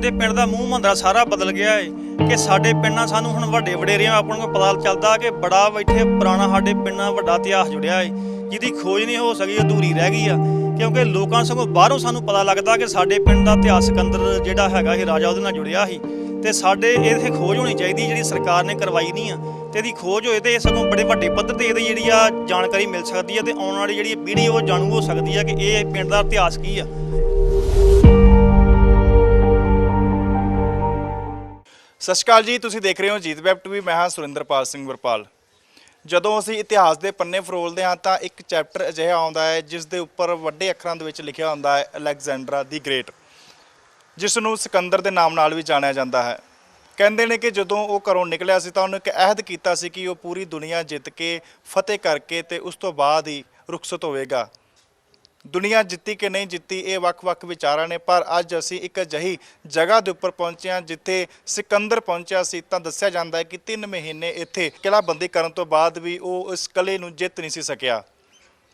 ਦੇ ਪਿੰਡ ਦਾ ਮੂੰਹ ਮੰਦਰਾ ਸਾਰਾ ਬਦਲ ਗਿਆ ਹੈ ਕਿ ਸਾਡੇ ਪਿੰਡਾਂ ਸਾਨੂੰ ਹੁਣ ਵੱਡੇ ਵਡੇਰਿਆਂ ਆਪਾਂ ਨੂੰ ਪਤਾ ਚੱਲਦਾ ਕਿ ਬੜਾ ਇੱਥੇ ਪੁਰਾਣਾ ਸਾਡੇ ਪਿੰਡਾਂ ਵੱਡਾ ਇਤਿਹਾਸ ਜੁੜਿਆ ਹੈ ਜਿਹਦੀ ਖੋਜ ਨਹੀਂ ਹੋ ਸਕੀ, ਅਧੂਰੀ ਰਹਿ ਗਈ ਆ। ਕਿਉਂਕਿ ਲੋਕਾਂ ਸਗੋਂ ਬਾਹਰੋਂ ਸਾਨੂੰ ਪਤਾ ਲੱਗਦਾ ਕਿ ਸਾਡੇ ਪਿੰਡ ਦਾ ਇਤਿਹਾਸ ਸਿਕੰਦਰ ਜਿਹੜਾ ਹੈਗਾ ਇਹ ਰਾਜਾ ਉਹਦੇ ਨਾਲ ਜੁੜਿਆ ਸੀ ਤੇ ਸਾਡੇ ਇਹਦੇ ਖੋਜ ਹੋਣੀ ਚਾਹੀਦੀ ਜਿਹੜੀ ਸਰਕਾਰ ਨੇ ਕਰਵਾਈ ਨਹੀਂ ਆ ਤੇ ਇਹਦੀ ਖੋਜ ਹੋਏ ਤੇ ਸਗੋਂ ਬੜੇ ਵੱਡੇ ਪੱਧਰ ਤੇ ਇਹਦੀ ਜਿਹੜੀ ਆ ਜਾਣਕਾਰੀ ਮਿਲ ਸਕਦੀ ਹੈ ਤੇ ਆਉਣ ਵਾਲੀ ਜਿਹੜੀ ਪੀੜ੍ਹੀ ਉਹ ਜਾਣੂ ਹੋ ਸਕਦੀ ਹੈ ਕਿ ਇਹ ਪਿੰਡ ਦਾ ਇਤਿਹਾਸ ਕੀ ਆ। ਸਤਿ ਸ਼੍ਰੀ ਅਕਾਲ ਜੀ, ਤੁਸੀਂ ਦੇਖ ਰਹੇ ਹੋ ਜੀਤ ਵੈਬ ਟੀਵੀ। ਮੈਂ ਹਾਂ ਸੁਰਿੰਦਰਪਾਲ ਸਿੰਘ ਵਰਪਾਲ। ਜਦੋਂ ਅਸੀਂ ਇਤਿਹਾਸ ਦੇ ਪੰਨੇ ਫਰੋਲਦੇ ਹਾਂ ਤਾਂ ਇੱਕ ਚੈਪਟਰ ਅਜਿਹਾ ਆਉਂਦਾ ਹੈ ਜਿਸ ਦੇ ਉੱਪਰ ਵੱਡੇ ਅੱਖਰਾਂ ਦੇ ਵਿੱਚ ਲਿਖਿਆ ਹੁੰਦਾ ਹੈ ਅਲੈਗਜ਼ੈਂਡਰ ਦੀ ਗ੍ਰੇਟ, ਜਿਸ ਨੂੰ ਸਿਕੰਦਰ ਦੇ ਨਾਮ ਨਾਲ ਵੀ ਜਾਣਿਆ ਜਾਂਦਾ ਹੈ। ਕਹਿੰਦੇ ਨੇ ਕਿ ਜਦੋਂ ਉਹ ਘਰੋਂ ਨਿਕਲਿਆ ਸੀ ਤਾਂ ਉਹਨੇ ਇੱਕ ਅਹਿਦ ਕੀਤਾ ਸੀ ਕਿ ਉਹ ਪੂਰੀ ਦੁਨੀਆ ਜਿੱਤ ਕੇ ਫਤਿਹ ਕਰਕੇ ਤੇ ਉਸ ਤੋਂ ਬਾਅਦ ਹੀ ਰੁਖਸਤ ਹੋਵੇਗਾ। ਦੁਨੀਆ ਜਿੱਤੀ ਕਿ ਨਹੀਂ ਜਿੱਤੀ ਇਹ ਵੱਖ-ਵੱਖ ਵਿਚਾਰਾਂ ਨੇ, ਪਰ ਅੱਜ ਅਸੀਂ ਇੱਕ ਅਜਿਹੀ ਜਗ੍ਹਾ ਦੇ ਉੱਪਰ ਪਹੁੰਚੇ ਹਾਂ ਜਿੱਥੇ ਸਿਕੰਦਰ ਪਹੁੰਚਿਆ ਸੀ। ਤਾਂ ਦੱਸਿਆ ਜਾਂਦਾ ਹੈ ਕਿ 3 ਮਹੀਨੇ ਇੱਥੇ ਕਿਲ੍ਹਾਬੰਦੀ ਕਰਨ ਤੋਂ ਬਾਅਦ ਵੀ ਉਹ ਇਸ ਕਿਲ੍ਹੇ ਨੂੰ ਜਿੱਤ ਨਹੀਂ ਸੀ ਸਕਿਆ।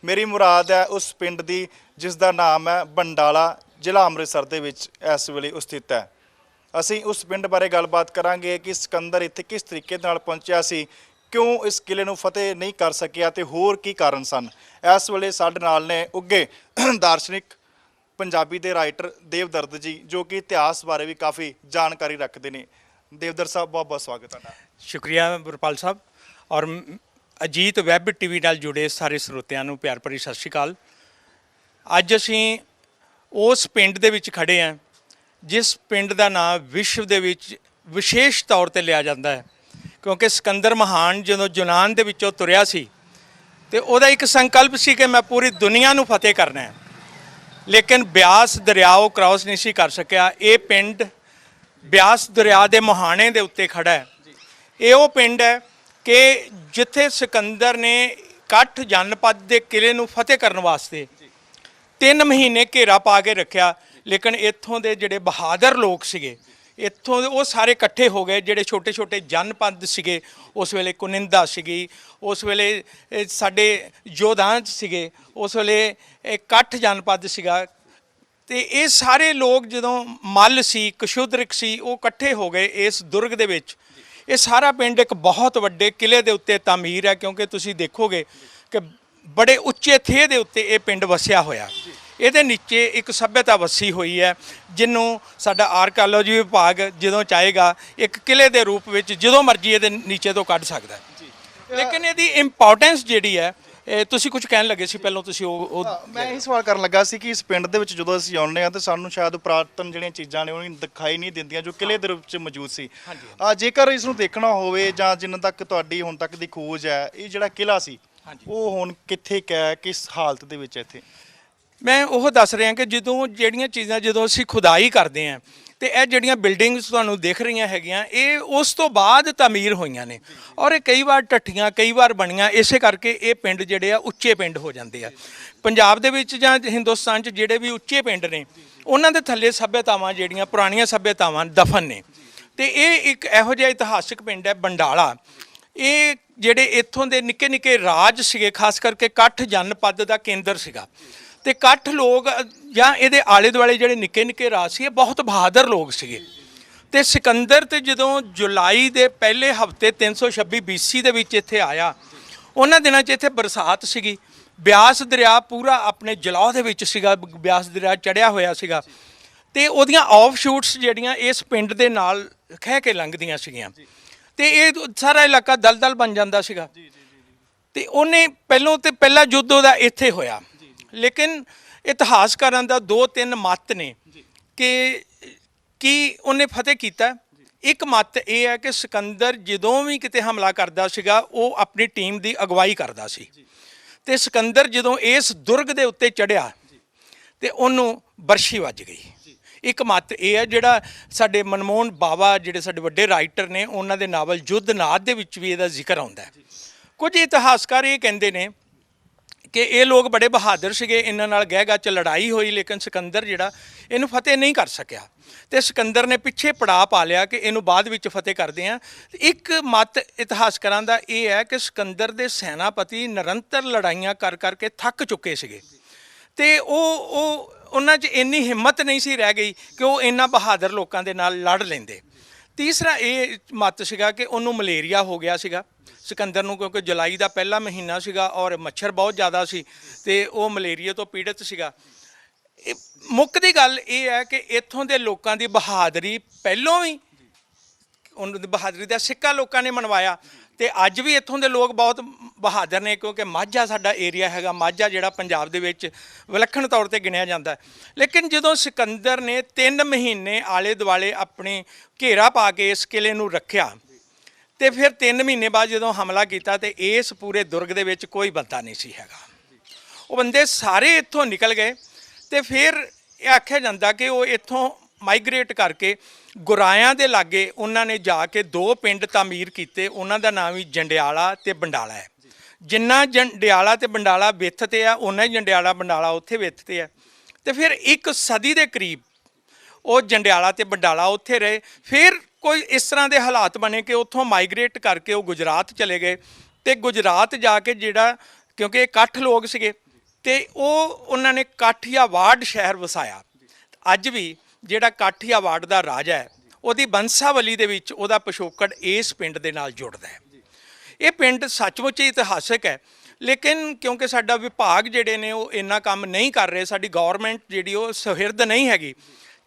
ਮੇਰੀ ਮੁਰਾਦ ਹੈ ਉਸ ਪਿੰਡ ਦੀ ਜਿਸ ਦਾ ਨਾਮ ਹੈ ਬੰਡਾਲਾ, ਜ਼ਿਲ੍ਹਾ ਅੰਮ੍ਰਿਤਸਰ ਦੇ ਵਿੱਚ ਇਸ ਵੇਲੇ ਉਹ ਸਥਿਤ ਹੈ। ਅਸੀਂ ਉਸ ਪਿੰਡ ਬਾਰੇ ਗੱਲਬਾਤ ਕਰਾਂਗੇ ਕਿ ਸਿਕੰਦਰ ਇੱਥੇ ਕਿਸ ਤਰੀਕੇ ਨਾਲ ਪਹੁੰਚਿਆ ਸੀ, ਕਿਉਂ ਇਸ ਕਿਲ੍ਹੇ ਨੂੰ ਫਤਿਹ ਨਹੀਂ ਕਰ ਸਕਿਆ ਤੇ ਹੋਰ ਕੀ ਕਾਰਨ ਸਨ। ਇਸ ਵੇਲੇ ਸਾਡੇ ਨਾਲ ਨੇ ਉੱਘੇ ਦਾਰਸ਼ਨਿਕ ਪੰਜਾਬੀ ਦੇ ਰਾਈਟਰ ਦੇਵਦਰਦ ਜੀ, ਜੋ ਕਿ ਇਤਿਹਾਸ ਬਾਰੇ ਵੀ ਕਾਫੀ ਜਾਣਕਾਰੀ ਰੱਖਦੇ ਨੇ। ਦੇਵਦਰ ਸਾਹਿਬ, ਬਹੁਤ ਬਹੁਤ ਸਵਾਗਤ ਤੁਹਾਡਾ। ਸ਼ੁਕਰੀਆ ਵਰਪਾਲ ਸਾਹਿਬ। ਔਰ ਅਜੀਤ ਵੈਬ ਟੀਵੀ ਨਾਲ ਜੁੜੇ ਸਾਰੇ ਸਰੋਤਿਆਂ ਨੂੰ ਪਿਆਰ ਭਰੀ ਸਤਿ ਸ਼੍ਰੀ ਅਕਾਲ। ਅੱਜ ਅਸੀਂ ਉਸ ਪਿੰਡ ਦੇ ਵਿੱਚ ਖੜ੍ਹੇ ਹਾਂ ਜਿਸ ਪਿੰਡ ਦਾ ਨਾਮ ਵਿਸ਼ਵ ਦੇ ਵਿੱਚ ਵਿਸ਼ੇਸ਼ ਤੌਰ 'ਤੇ ਲਿਆ ਜਾਂਦਾ ਹੈ, ਕਿਉਂਕਿ ਸਿਕੰਦਰ ਮਹਾਨ ਜਦੋਂ ਯੂਨਾਨ ਦੇ ਵਿੱਚੋਂ ਤੁਰਿਆ ਸੀ ਤੇ ਉਹਦਾ ਇੱਕ ਸੰਕਲਪ ਸੀ ਕਿ ਮੈਂ ਪੂਰੀ ਦੁਨੀਆ ਨੂੰ ਫਤਿਹ ਕਰਨਾ ਹੈ, ਲੇਕਿਨ ਬਿਆਸ ਦਰਿਆ ਉਹ ਕ੍ਰਾਸ ਨਹੀਂ ਸੀ ਕਰ ਸਕਿਆ। ਇਹ ਪਿੰਡ ਬਿਆਸ ਦਰਿਆ ਦੇ ਮੁਹਾਣੇ ਦੇ ਉੱਤੇ ਖੜਾ ਹੈ। ਇਹ ਉਹ ਪਿੰਡ ਹੈ ਕਿ ਜਿੱਥੇ ਸਿਕੰਦਰ ਨੇ ਕੱਠ ਜਨਪਦ ਦੇ ਕਿਲ੍ਹੇ ਨੂੰ ਫਤਿਹ ਕਰਨ ਵਾਸਤੇ 3 ਮਹੀਨੇ ਘੇਰਾ ਪਾ ਕੇ ਰੱਖਿਆ, ਲੇਕਿਨ ਇੱਥੋਂ ਦੇ ਜਿਹੜੇ ਬਹਾਦਰ ਲੋਕ ਸੀਗੇ ਇੱਥੋਂ ਦੇ ਉਹ ਸਾਰੇ ਇਕੱਠੇ ਹੋ ਗਏ। ਜਿਹੜੇ ਛੋਟੇ ਛੋਟੇ ਜਨਪਦ ਸੀਗੇ ਉਸ ਵੇਲੇ ਕੁਨਿੰਦਾ ਸੀਗੀ, ਉਸ ਵੇਲੇ ਸਾਡੇ ਯੋਧਾਂ ਸੀਗੇ, ਉਸ ਵੇਲੇ ਕੱਠ ਜਨਪਦ ਸੀਗਾ ਤੇ ਇਹ ਸਾਰੇ ਲੋਕ ਜਦੋਂ ਮੱਲ ਸੀ, ਕਸ਼ੂਦਰਕ ਸੀ, ਉਹ ਇਕੱਠੇ ਹੋ ਗਏ ਇਸ ਦੁਰਗ ਦੇ ਵਿੱਚ। ਇਹ ਸਾਰਾ ਪਿੰਡ ਇੱਕ ਬਹੁਤ ਵੱਡੇ ਕਿਲ੍ਹੇ ਦੇ ਉੱਤੇ ਤਾਮੀਰ ਹੈ, ਕਿਉਂਕਿ ਤੁਸੀਂ ਦੇਖੋਗੇ ਕਿ ਬੜੇ ਉੱਚੇ ਥੇਹ ਦੇ ਉੱਤੇ ਇਹ ਪਿੰਡ ਵਸਿਆ ਹੋਇਆ। ਇਹਦੇ ਨੀਚੇ ਇੱਕ ਸੱਭਿਅਤਾ ਵਸੀ ਹੋਈ ਹੈ ਜਿਹਨੂੰ ਸਾਡਾ ਆਰਕੀਓਲੋਜੀ ਵਿਭਾਗ ਜਦੋਂ ਚਾਹੇਗਾ ਇੱਕ ਕਿਲ੍ਹੇ ਦੇ ਰੂਪ ਵਿੱਚ ਜਦੋਂ ਮਰਜ਼ੀ ਇਹਦੇ ਨੀਚੇ ਤੋਂ ਕੱਢ ਸਕਦਾ ਹੈ। ਲੇਕਿਨ ਇਹਦੀ ਇੰਪੋਰਟੈਂਸ ਜਿਹੜੀ ਹੈ, ਤੁਸੀਂ ਕੁਝ ਕਹਿਣ ਲੱਗੇ ਸੀ ਪਹਿਲਾਂ, ਤੁਸੀਂ ਉਹ ਮੈਂ ਇਹ ਸਵਾਲ ਕਰਨ ਲੱਗਾ ਸੀ ਕਿ ਇਸ ਪਿੰਡ ਦੇ ਵਿੱਚ ਜਦੋਂ ਅਸੀਂ ਆਉਂਦੇ ਹਾਂ ਤਾਂ ਸਾਨੂੰ ਸ਼ਾਇਦ ਪੁਰਾਤਨ ਜਿਹੜੀਆਂ ਚੀਜ਼ਾਂ ਨੇ ਉਹ ਦਿਖਾਈ ਨਹੀਂ ਦਿੰਦੀਆਂ ਜੋ ਕਿਲ੍ਹੇ ਦੇ ਰੂਪ 'ਚ ਮੌਜੂਦ ਸੀ। ਜੇਕਰ ਇਸ ਨੂੰ ਦੇਖਣਾ ਹੋਵੇ ਜਾਂ ਜਿੰਨਾ ਤੱਕ ਤੁਹਾਡੀ ਹੁਣ ਤੱਕ ਦੀ ਖੋਜ ਹੈ, ਇਹ ਜਿਹੜਾ ਕਿਲ੍ਹਾ ਸੀ ਉਹ ਹੁਣ ਕਿੱਥੇ ਹੈ, ਕਿਸ ਹਾਲਤ ਦੇ ਵਿੱਚ ਹੈ ਇੱਥੇ? ਮੈਂ ਉਹ ਦੱਸ ਰਿਹਾ ਕਿ ਜਦੋਂ ਜਿਹੜੀਆਂ ਚੀਜ਼ਾਂ ਜਦੋਂ ਅਸੀਂ ਖੁਦਾਈ ਕਰਦੇ ਹਾਂ ਤੇ ਇਹ ਜਿਹੜੀਆਂ ਬਿਲਡਿੰਗਸ ਤੁਹਾਨੂੰ ਦਿਖ ਰਹੀਆਂ ਹੈਗੀਆਂ ਇਹ ਉਸ ਤੋਂ ਬਾਅਦ ਤਾਮੀਰ ਹੋਈਆਂ ਨੇ, ਔਰ ਇਹ ਕਈ ਵਾਰ ਢੱਠੀਆਂ ਕਈ ਵਾਰ ਬਣੀਆਂ। ਇਸੇ ਕਰਕੇ ਇਹ ਪਿੰਡ ਜਿਹੜੇ ਆ ਉੱਚੇ ਪਿੰਡ ਹੋ ਜਾਂਦੇ ਆ। ਪੰਜਾਬ ਦੇ ਵਿੱਚ ਜਾਂ ਹਿੰਦੁਸਤਾਨ 'ਚ ਜਿਹੜੇ ਵੀ ਉੱਚੇ ਪਿੰਡ ਨੇ ਉਹਨਾਂ ਦੇ ਥੱਲੇ ਸੱਭਿਅਤਾਵਾਂ ਜਿਹੜੀਆਂ ਪੁਰਾਣੀਆਂ ਸੱਭਿਅਤਾਵਾਂ ਦਫਨ ਨੇ। ਤੇ ਇਹ ਇੱਕ ਇਹੋ ਜਿਹਾ ਇਤਿਹਾਸਕ ਪਿੰਡ ਹੈ ਬੰਡਾਲਾ। ਇਹ ਜਿਹੜੇ ਇੱਥੋਂ ਦੇ ਨਿੱਕੇ ਨਿੱਕੇ ਰਾਜ ਸੀਗੇ, ਖਾਸ ਕਰਕੇ ਕੱਠ ਜਨਪਦ ਦਾ ਕੇਂਦਰ ਸੀਗਾ ਤੇ ਕੱਠ ਲੋਕ ਜਾਂ ਇਹਦੇ ਆਲੇ ਦੁਆਲੇ ਜਿਹੜੇ ਨਿੱਕੇ ਨਿੱਕੇ ਰਾਜ ਸੀ ਇਹ ਬਹੁਤ ਬਹਾਦਰ ਲੋਕ ਸੀਗੇ। ਤੇ ਸਿਕੰਦਰ ਤੇ ਜਦੋਂ ਜੁਲਾਈ ਦੇ ਪਹਿਲੇ ਹਫ਼ਤੇ 326 BC ਦੇ ਵਿੱਚ ਇੱਥੇ ਆਇਆ, ਉਹਨਾਂ ਦਿਨਾਂ 'ਚ ਇੱਥੇ ਬਰਸਾਤ ਸੀਗੀ। ਬਿਆਸ ਦਰਿਆ ਪੂਰਾ ਆਪਣੇ ਜਲਾਉ ਦੇ ਵਿੱਚ ਸੀਗਾ, ਬਿਆਸ ਦਰਿਆ ਚੜ੍ਹਿਆ ਹੋਇਆ ਸੀਗਾ ਤੇ ਉਹਦੀਆਂ ਆਫ ਸ਼ੂਟਸ ਜਿਹੜੀਆਂ ਇਸ ਪਿੰਡ ਦੇ ਨਾਲ ਖਹਿ ਕੇ ਲੰਘਦੀਆਂ ਸੀਗੀਆਂ ਤੇ ਇਹ ਸਾਰਾ ਇਲਾਕਾ ਦਲਦਲ ਬਣ ਜਾਂਦਾ ਸੀਗਾ। ਤੇ ਉਹਨੇ ਪਹਿਲਾ ਯੁੱਧ ਉਹਦਾ ਇੱਥੇ ਹੋਇਆ। ਲੇਕਿਨ ਇਤਿਹਾਸਕਾਰਾਂ ਦਾ 2-3 ਮੱਤ ਨੇ ਕਿ ਕੀ ਉਹਨੇ ਫਤਿਹ ਕੀਤਾ। ਇੱਕ ਮੱਤ ਇਹ ਹੈ ਕਿ ਸਿਕੰਦਰ ਜਦੋਂ ਵੀ ਕਿਤੇ ਹਮਲਾ ਕਰਦਾ ਸੀਗਾ ਉਹ ਆਪਣੀ ਟੀਮ ਦੀ ਅਗਵਾਈ ਕਰਦਾ ਸੀ ਤੇ ਸਿਕੰਦਰ ਜਦੋਂ ਇਸ ਦੁਰਗ ਦੇ ਉੱਤੇ ਚੜ੍ਹਿਆ ਤੇ ਉਹਨੂੰ ਬਰਸ਼ੀ ਵੱਜ ਗਈ। ਇੱਕ ਮੱਤ ਇਹ ਹੈ ਜਿਹੜਾ ਸਾਡੇ ਮਨਮੋਹਨ ਬਾਵਾ ਜਿਹੜੇ ਸਾਡੇ ਵੱਡੇ ਰਾਈਟਰ ਨੇ ਉਹਨਾਂ ਦੇ ਨਾਵਲ ਯੁੱਧਨਾਦ ਦੇ ਵਿੱਚ ਵੀ ਇਹਦਾ ਜ਼ਿਕਰ ਆਉਂਦਾ ਹੈ। ਕੁਝ ਇਤਿਹਾਸਕਾਰ ਇਹ ਕਹਿੰਦੇ ਨੇ ਕਿ ਇਹ ਲੋਕ ਬੜੇ ਬਹਾਦਰ ਸੀਗੇ, ਇਹਨਾਂ ਨਾਲ ਗਹਿ-ਗਾਹ 'ਚ ਲੜਾਈ ਹੋਈ ਲੇਕਿਨ ਸਿਕੰਦਰ ਜਿਹੜਾ ਇਹਨੂੰ ਫਤਿਹ ਨਹੀਂ ਕਰ ਸਕਿਆ ਤੇ ਸਿਕੰਦਰ ਨੇ ਪਿੱਛੇ ਪੜਾਅ ਪਾ ਲਿਆ ਕਿ ਇਹਨੂੰ ਬਾਅਦ ਵਿੱਚ ਫਤਿਹ ਕਰਦੇ ਹਾਂ। ਇੱਕ ਮੱਤ ਇਤਿਹਾਸਕਾਰਾਂ ਦਾ ਇਹ ਹੈ ਕਿ ਸਿਕੰਦਰ ਦੇ ਸੈਨਾਪਤੀ ਨਿਰੰਤਰ ਲੜਾਈਆਂ ਕਰ ਕਰਕੇ ਥੱਕ ਚੁੱਕੇ ਸੀਗੇ ਤੇ ਉਹ ਉਹਨਾਂ 'ਚ ਇੰਨੀ ਹਿੰਮਤ ਨਹੀਂ ਸੀ ਰਹਿ ਗਈ ਕਿ ਉਹ ਇਹਨਾਂ ਬਹਾਦਰ ਲੋਕਾਂ ਦੇ ਨਾਲ ਲੜ ਲੈਂਦੇ। ਤੀਸਰਾ ਇਹ ਮੱਤ ਸੀਗਾ ਕਿ ਉਹਨੂੰ ਮਲੇਰੀਆ ਹੋ ਗਿਆ ਸੀਗਾ ਸਿਕੰਦਰ ਨੂੰ, ਕਿਉਂਕਿ ਜੁਲਾਈ ਦਾ ਪਹਿਲਾ ਮਹੀਨਾ ਸੀਗਾ ਔਰ ਮੱਛਰ ਬਹੁਤ ਜ਼ਿਆਦਾ ਸੀ ਤੇ ਉਹ ਮਲੇਰੀਆ ਤੋਂ ਪੀੜਤ ਸੀਗਾ। ਮੁੱਖ ਦੀ ਗੱਲ ਇਹ ਹੈ ਕਿ ਇੱਥੋਂ ਦੇ ਲੋਕਾਂ ਦੀ ਬਹਾਦਰੀ ਪਹਿਲੋਂ ਵੀ ਉਹਨਾਂ ਦੀ ਬਹਾਦਰੀ ਦਾ ਸਿੱਕਾ ਲੋਕਾਂ ਨੇ ਮਨਵਾਇਆ ਤੇ ਅੱਜ ਵੀ ਇੱਥੋਂ ਦੇ ਲੋਕ ਬਹੁਤ ਬਹਾਦਰ ਨੇ, ਕਿਉਂਕਿ ਮਾਝਾ ਸਾਡਾ ਏਰੀਆ ਹੈਗਾ। ਮਾਝਾ ਜਿਹੜਾ ਪੰਜਾਬ ਦੇ ਵਿੱਚ ਵਿਲੱਖਣ ਤੌਰ ਤੇ ਗਿਣਿਆ ਜਾਂਦਾ। ਲੇਕਿਨ ਜਦੋਂ ਸਿਕੰਦਰ ਨੇ 3 ਮਹੀਨੇ ਆਲੇ ਦੁਆਲੇ ਆਪਣੇ ਘੇਰਾ ਪਾ ਕੇ ਇਸ ਕਿਲੇ ਨੂੰ ਰੱਖਿਆ ਤੇ ਫਿਰ 3 ਮਹੀਨੇ ਬਾਅਦ ਜਦੋਂ ਹਮਲਾ ਕੀਤਾ ਤੇ ਇਸ ਪੂਰੇ ਦੁਰਗ ਦੇ ਵਿੱਚ ਕੋਈ ਬੰਦਾ ਨਹੀਂ ਸੀ ਹੈਗਾ। ਉਹ ਬੰਦੇ ਸਾਰੇ ਇੱਥੋਂ ਨਿਕਲ ਗਏ ਤੇ ਫਿਰ ਇਹ ਆਖਿਆ ਜਾਂਦਾ ਕਿ ਉਹ ਇੱਥੋਂ ਮਾਈਗ੍ਰੇਟ ਕਰਕੇ ਗੁਰਾਇਆਂ ਦੇ ਲਾਗੇ ਉਹਨਾਂ ਨੇ ਜਾ ਕੇ 2 ਪਿੰਡ ਤਾਮੀਰ ਕੀਤੇ। ਉਹਨਾਂ ਦਾ ਨਾਮ ਵੀ ਜੰਡਿਆਲਾ ਤੇ ਬੰਡਾਲਾ ਹੈ। ਜਿੰਨਾ ਜੰਡਿਆਲਾ ਤੇ ਬੰਡਾਲਾ ਵਿੱਥ ਤੇ ਆ, ਉਹਨਾਂ ਹੀ ਜੰਡਿਆਲਾ ਬੰਡਾਲਾ ਉੱਥੇ ਵਿੱਥ ਤੇ ਆ। ਤੇ ਫਿਰ 1 ਸਦੀ ਦੇ ਕਰੀਬ ਉਹ ਜੰਡਿਆਲਾ ਤੇ ਬੰਡਾਲਾ ਉੱਥੇ ਰਹੇ। ਫਿਰ ਕੋਈ ਇਸ ਤਰ੍ਹਾਂ ਦੇ ਹਾਲਾਤ ਬਣੇ ਕਿ ਉੱਥੋਂ ਮਾਈਗ੍ਰੇਟ ਕਰਕੇ ਉਹ ਗੁਜਰਾਤ ਚਲੇ ਗਏ ਤੇ ਗੁਜਰਾਤ ਜਾ ਕੇ ਜਿਹੜਾ, ਕਿਉਂਕਿ ਇਹ ਇਕੱਠ ਲੋਕ ਸੀਗੇ ਤੇ ਉਹਨਾਂ ਨੇ ਕਾਠੀਆਵਾੜ ਸ਼ਹਿਰ ਵਸਾਇਆ। ਅੱਜ ਵੀ ਜਿਹੜਾ ਕਾਠੀਆਵਾੜ ਦਾ ਰਾਜਾ ਹੈ ਉਹਦੀ ਬੰਸਾਵਲੀ ਦੇ ਵਿੱਚ ਉਹਦਾ ਪਿਛੋਕੜ ਇਸ ਪਿੰਡ ਦੇ ਨਾਲ ਜੁੜਦਾ ਹੈ। ਇਹ ਪਿੰਡ ਸੱਚਮੁੱਚ ਇਤਿਹਾਸਕ ਹੈ, ਲੇਕਿਨ ਕਿਉਂਕਿ ਸਾਡਾ ਵਿਭਾਗ ਜਿਹੜੇ ਨੇ ਉਹ ਇੰਨਾ ਕੰਮ ਨਹੀਂ ਕਰ ਰਹੇ, ਸਾਡੀ ਗੌਰਮੈਂਟ ਜਿਹੜੀ ਉਹ ਸੁਹਿਰਦ ਨਹੀਂ ਹੈਗੀ।